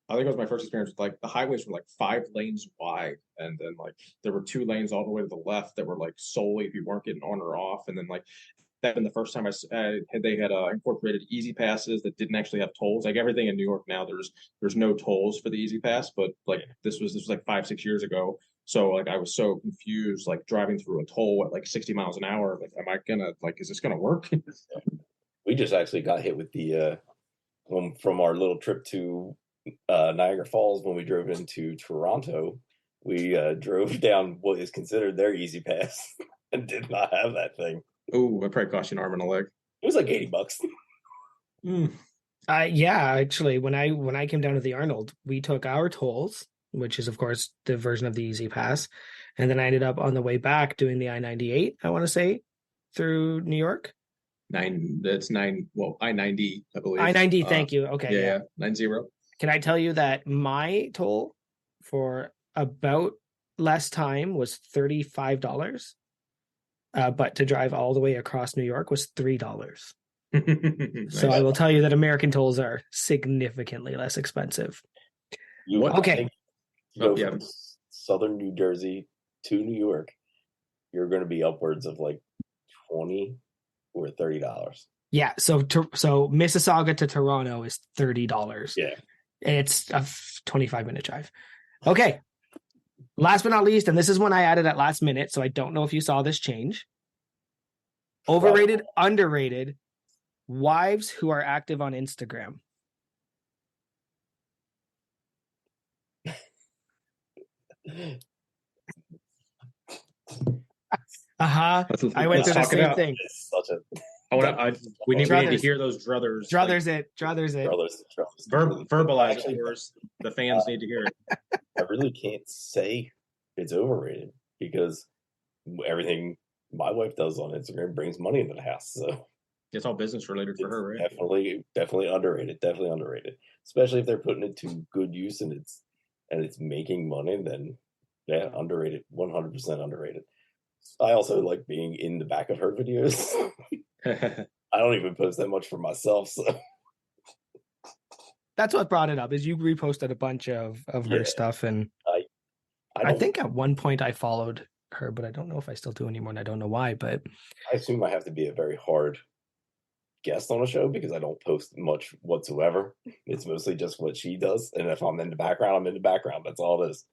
I think it was my first experience with like the highways were like 5 lanes wide, and then like there were 2 lanes all the way to the left that were like solely if you weren't getting on or off, and then like that been the first time they had incorporated easy passes that didn't actually have tolls. Like everything in New York now, there's no tolls for the easy pass, but like this was like 5-6 years ago. So like I was so confused, like driving through a toll at like 60 miles an hour. Like, am I gonna like, is this gonna work? We just actually got hit with the one from our little trip to Niagara Falls when we drove into Toronto. We drove down what is considered their easy pass and did not have that thing. Oh, it probably cost you an arm and a leg. It was like $80. Yeah, actually, when I came down to the Arnold, we took our tolls, which is of course the version of the Easy Pass, and then I ended up on the way back doing the I-98. I want to say through New York. Well, I-90, I believe. I-90. Thank you. Okay, yeah, 90. Can I tell you that my toll for about less time was $35? But to drive all the way across New York was $3. Nice. So I will tell you that American tolls are significantly less expensive. Okay. You go from southern New Jersey to New York, you're going to be upwards of like $20 or $30. Yeah. So Mississauga to Toronto is $30. Yeah. It's a 25-minute drive. Okay. Last but not least, and this is one I added at last minute, so I don't know if you saw this change. Overrated, underrated, wives who are active on Instagram. I went through the same thing. We need to hear those druthers. Druthers Verbalize it for us. The fans need to hear it. I really can't say it's overrated because everything my wife does on Instagram brings money into the house. So it's all business related for her, right? Definitely underrated. Definitely underrated. Especially if they're putting it to good use and it's making money, then yeah, underrated. 100% underrated. I also like being in the back of her videos. I don't even post that much for myself, so that's what brought it up. Is you reposted a bunch of her stuff, and I think at one point I followed her, but I don't know if I still do anymore, and I don't know why. But I assume I have to be a very hard guest on a show because I don't post much whatsoever. It's mostly just what she does, and if I'm in the background, I'm in the background. That's all it is.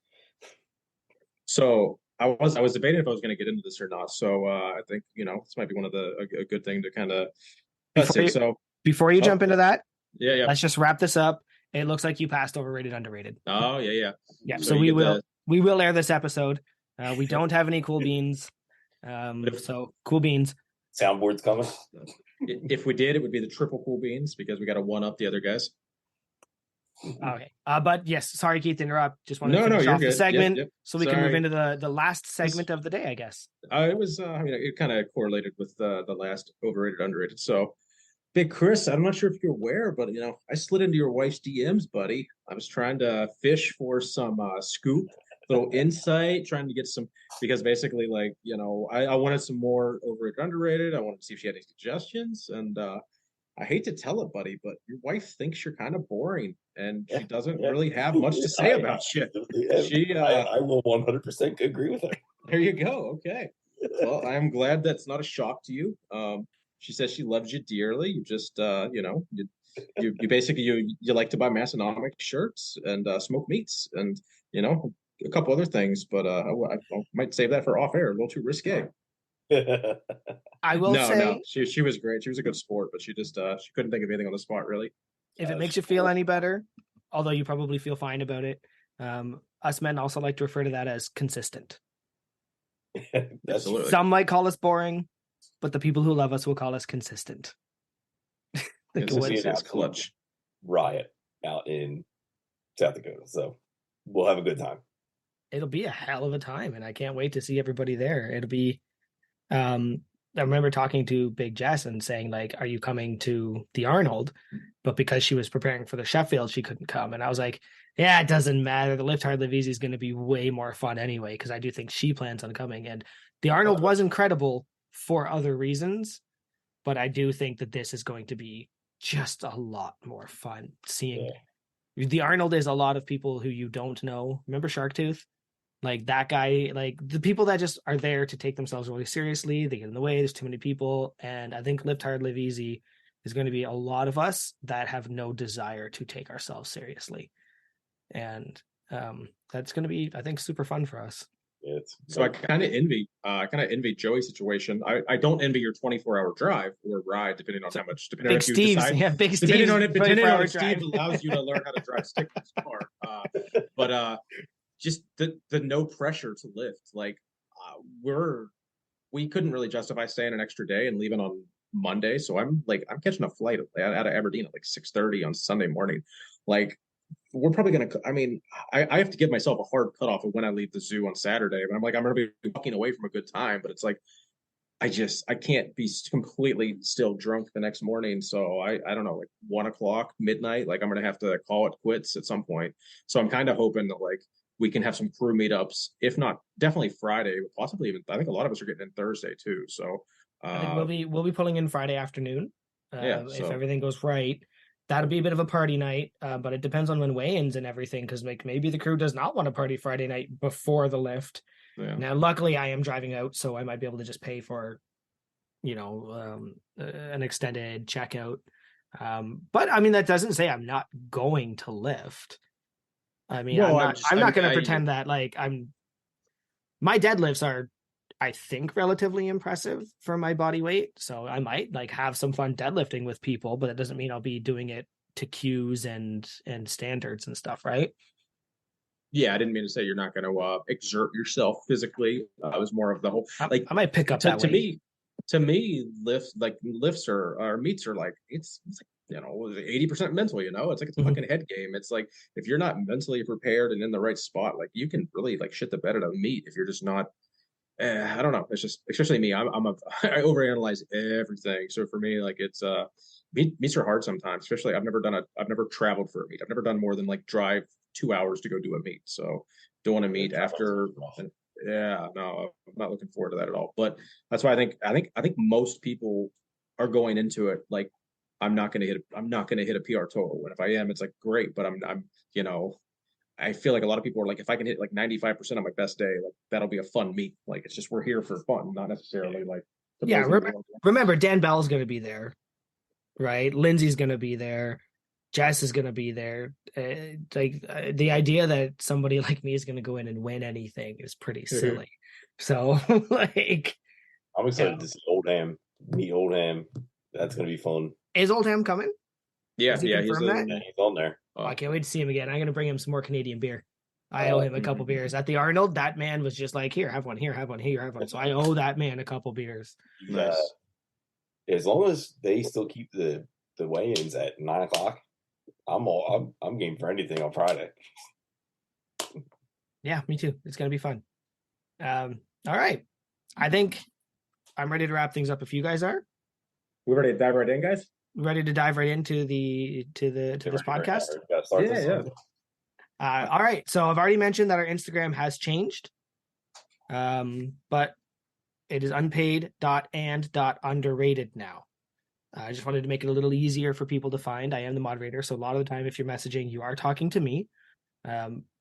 So I was debating if I was going to get into this or not. So I think this might be one of a good thing to kind of. Before you jump into that, yeah, let's just wrap this up. It looks like you passed overrated, underrated. Oh yeah. So we will air this episode. We don't have any cool beans. So cool beans. Soundboard's coming. If we did, it would be the triple cool beans because we got to one up the other guys. Okay. But yes, sorry, Keith, to interrupt. Just wanted to finish off the segment so we can move into the last segment of the day, I guess. It was, it kind of correlated with the last overrated, underrated. So, Big Chris, I'm not sure if you're aware, but I slid into your wife's DMs, buddy. I was trying to fish for some scoop, little insight, trying to get some because basically, like I wanted some more overrated, underrated. I wanted to see if she had any suggestions, and I hate to tell it, buddy, but your wife thinks you're kind of boring, and she doesn't really have much to say about shit. I will 100% agree with her. There you go. Okay. Well, I'm glad that's not a shock to you. She says she loves you dearly. You just, you basically you like to buy Massonomic shirts and smoke meats and a couple other things, but I might save that for off air. A little too risque. I will say she was great. She was a good sport, but she just she couldn't think of anything on the spot really. If it makes you feel any better, although you probably feel fine about it, us men also like to refer to that as consistent. Absolutely. Some might call us boring, but the people who love us will call us consistent. think It's, it It'll be would. an it's absolute clutch. riot out in South Dakota. So we'll have a good time. It'll be a hell of a time, and I can't wait to see everybody there. It'll be I remember talking to Big Jess and saying, like, are you coming to the Arnold? But because she was preparing for the Sheffield, she couldn't come. And I was like, yeah, it doesn't matter. The Lift Hard Live Easy is going to be way more fun anyway, because I do think she plans on coming. And the Arnold was incredible for other reasons, but I do think that this is going to be just a lot more fun. Seeing the Arnold is a lot of people who you don't know. Remember Shark Tooth? Like that guy, like the people that just are there to take themselves really seriously, they get in the way. There's too many people. And I think Lift Hard, Live Easy is going to be a lot of us that have no desire to take ourselves seriously. And that's going to be, I think, super fun for us. So I kind of envy Joey's situation. I don't envy your 24-hour drive or ride, depending on how much, depending on Big if you Steve's, decide, yeah, Big depending Steve's on it, depending on 24-hour if Steve drive. allows you to learn how to drive stick in his car. But just the no pressure to lift. Like we couldn't really justify staying an extra day and leaving on Monday. So I'm catching a flight out of Aberdeen at like 6:30 on Sunday morning. Like we're probably gonna. I mean, I have to give myself a hard cutoff of when I leave the zoo on Saturday. But I'm like, I'm gonna be walking away from a good time. But it's like I can't be completely still drunk the next morning. So I don't know, like 1 o'clock, midnight. Like I'm gonna have to call it quits at some point. So I'm kind of hoping that like we can have some crew meetups, if not definitely Friday, possibly even I think a lot of us are getting in Thursday too. So I think we'll be pulling in Friday afternoon. If everything goes right. That'll be a bit of a party night, but it depends on when weigh-ins and everything, because like maybe the crew does not want to party Friday night before the lift. Yeah. Now, luckily, I am driving out, so I might be able to just pay for, an extended checkout. But I mean, that doesn't say I'm not going to lift. I mean, Well, I'm not going to pretend that like my deadlifts are, I think, relatively impressive for my body weight. So I might like have some fun deadlifting with people, but it doesn't mean I'll be doing it to cues and standards and stuff, right? Yeah, I didn't mean to say you're not going to exert yourself physically. It was more of the whole like I might pick up that weight. To me, lifts or meets are like it's like 80% mental. It's like it's a fucking head game. It's like if you're not mentally prepared and in the right spot, like you can really like shit the bed at a meet if you're just not. I don't know. It's just especially me. I overanalyze everything. So for me, like it's meets are hard sometimes. Especially I've never traveled for a meet. I've never done more than like drive 2 hours to go do a meet. So doing a meet after, yeah, no, I'm not looking forward to that at all. But that's why I think most people are going into it like I'm not going to hit a PR total. And if I am, it's like great. But I'm I feel like a lot of people are like, if I can hit like 95% of my best day, like that'll be a fun meet. Like it's just we're here for fun, not necessarily like. Yeah, remember Dan Bell's going to be there, right? Lindsay's going to be there. Jess is going to be there. The idea that somebody like me is going to go in and win anything is pretty silly. So like, I'm excited to see meet Oldham. That's going to be fun. Is Oldham coming? Yeah, he's on there. Oh, I can't wait to see him again. I'm going to bring him some more Canadian beer. I owe him a couple beers. At the Arnold, that man was just like, here, have one, here, have one, here, have one. So I owe that man a couple beers. Nice. As long as they still keep the weigh-ins at 9:00, I'm game for anything on Friday. Yeah, me too. It's going to be fun. All right. I think I'm ready to wrap things up if you guys are. We're ready to dive right in, guys? Ready to dive right into this podcast? Yeah. All right. So I've already mentioned that our Instagram has changed. But it is unpaid.and.underrated now. I just wanted to make it a little easier for people to find. I am the moderator, so a lot of the time if you're messaging, you are talking to me.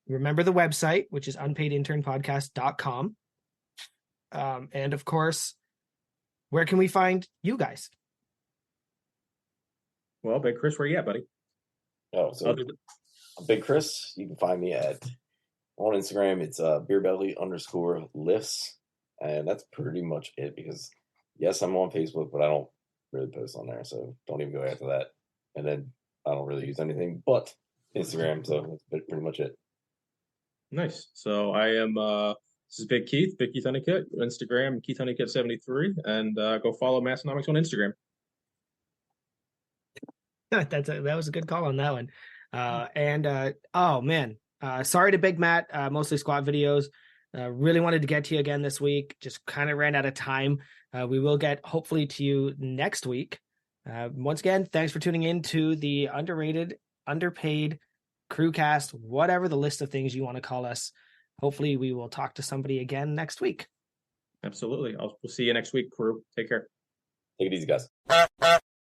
Remember the website, which is unpaidinternpodcast.com. And of course, where can we find you guys? Well, Big Chris, where you at, buddy? Oh, so Big Chris, you can find me on Instagram. It's beerbelly_lifts. And that's pretty much it because, yes, I'm on Facebook, but I don't really post on there. So don't even go after that. And then I don't really use anything but Instagram. So that's pretty much it. Nice. So I am, this is Big Keith Honeycutt, Instagram, Keith Honeycutt 73. And go follow Massonomics on Instagram. That was a good call on that one. Oh man, sorry to Big Matt, mostly squat videos. Really wanted to get to you again this week. Just kind of ran out of time. We will get hopefully to you next week. Once again, thanks for tuning in to the underrated, underpaid crewcast, whatever the list of things you want to call us. Hopefully we will talk to somebody again next week. Absolutely. We'll see you next week, crew. Take care. Take it easy, guys.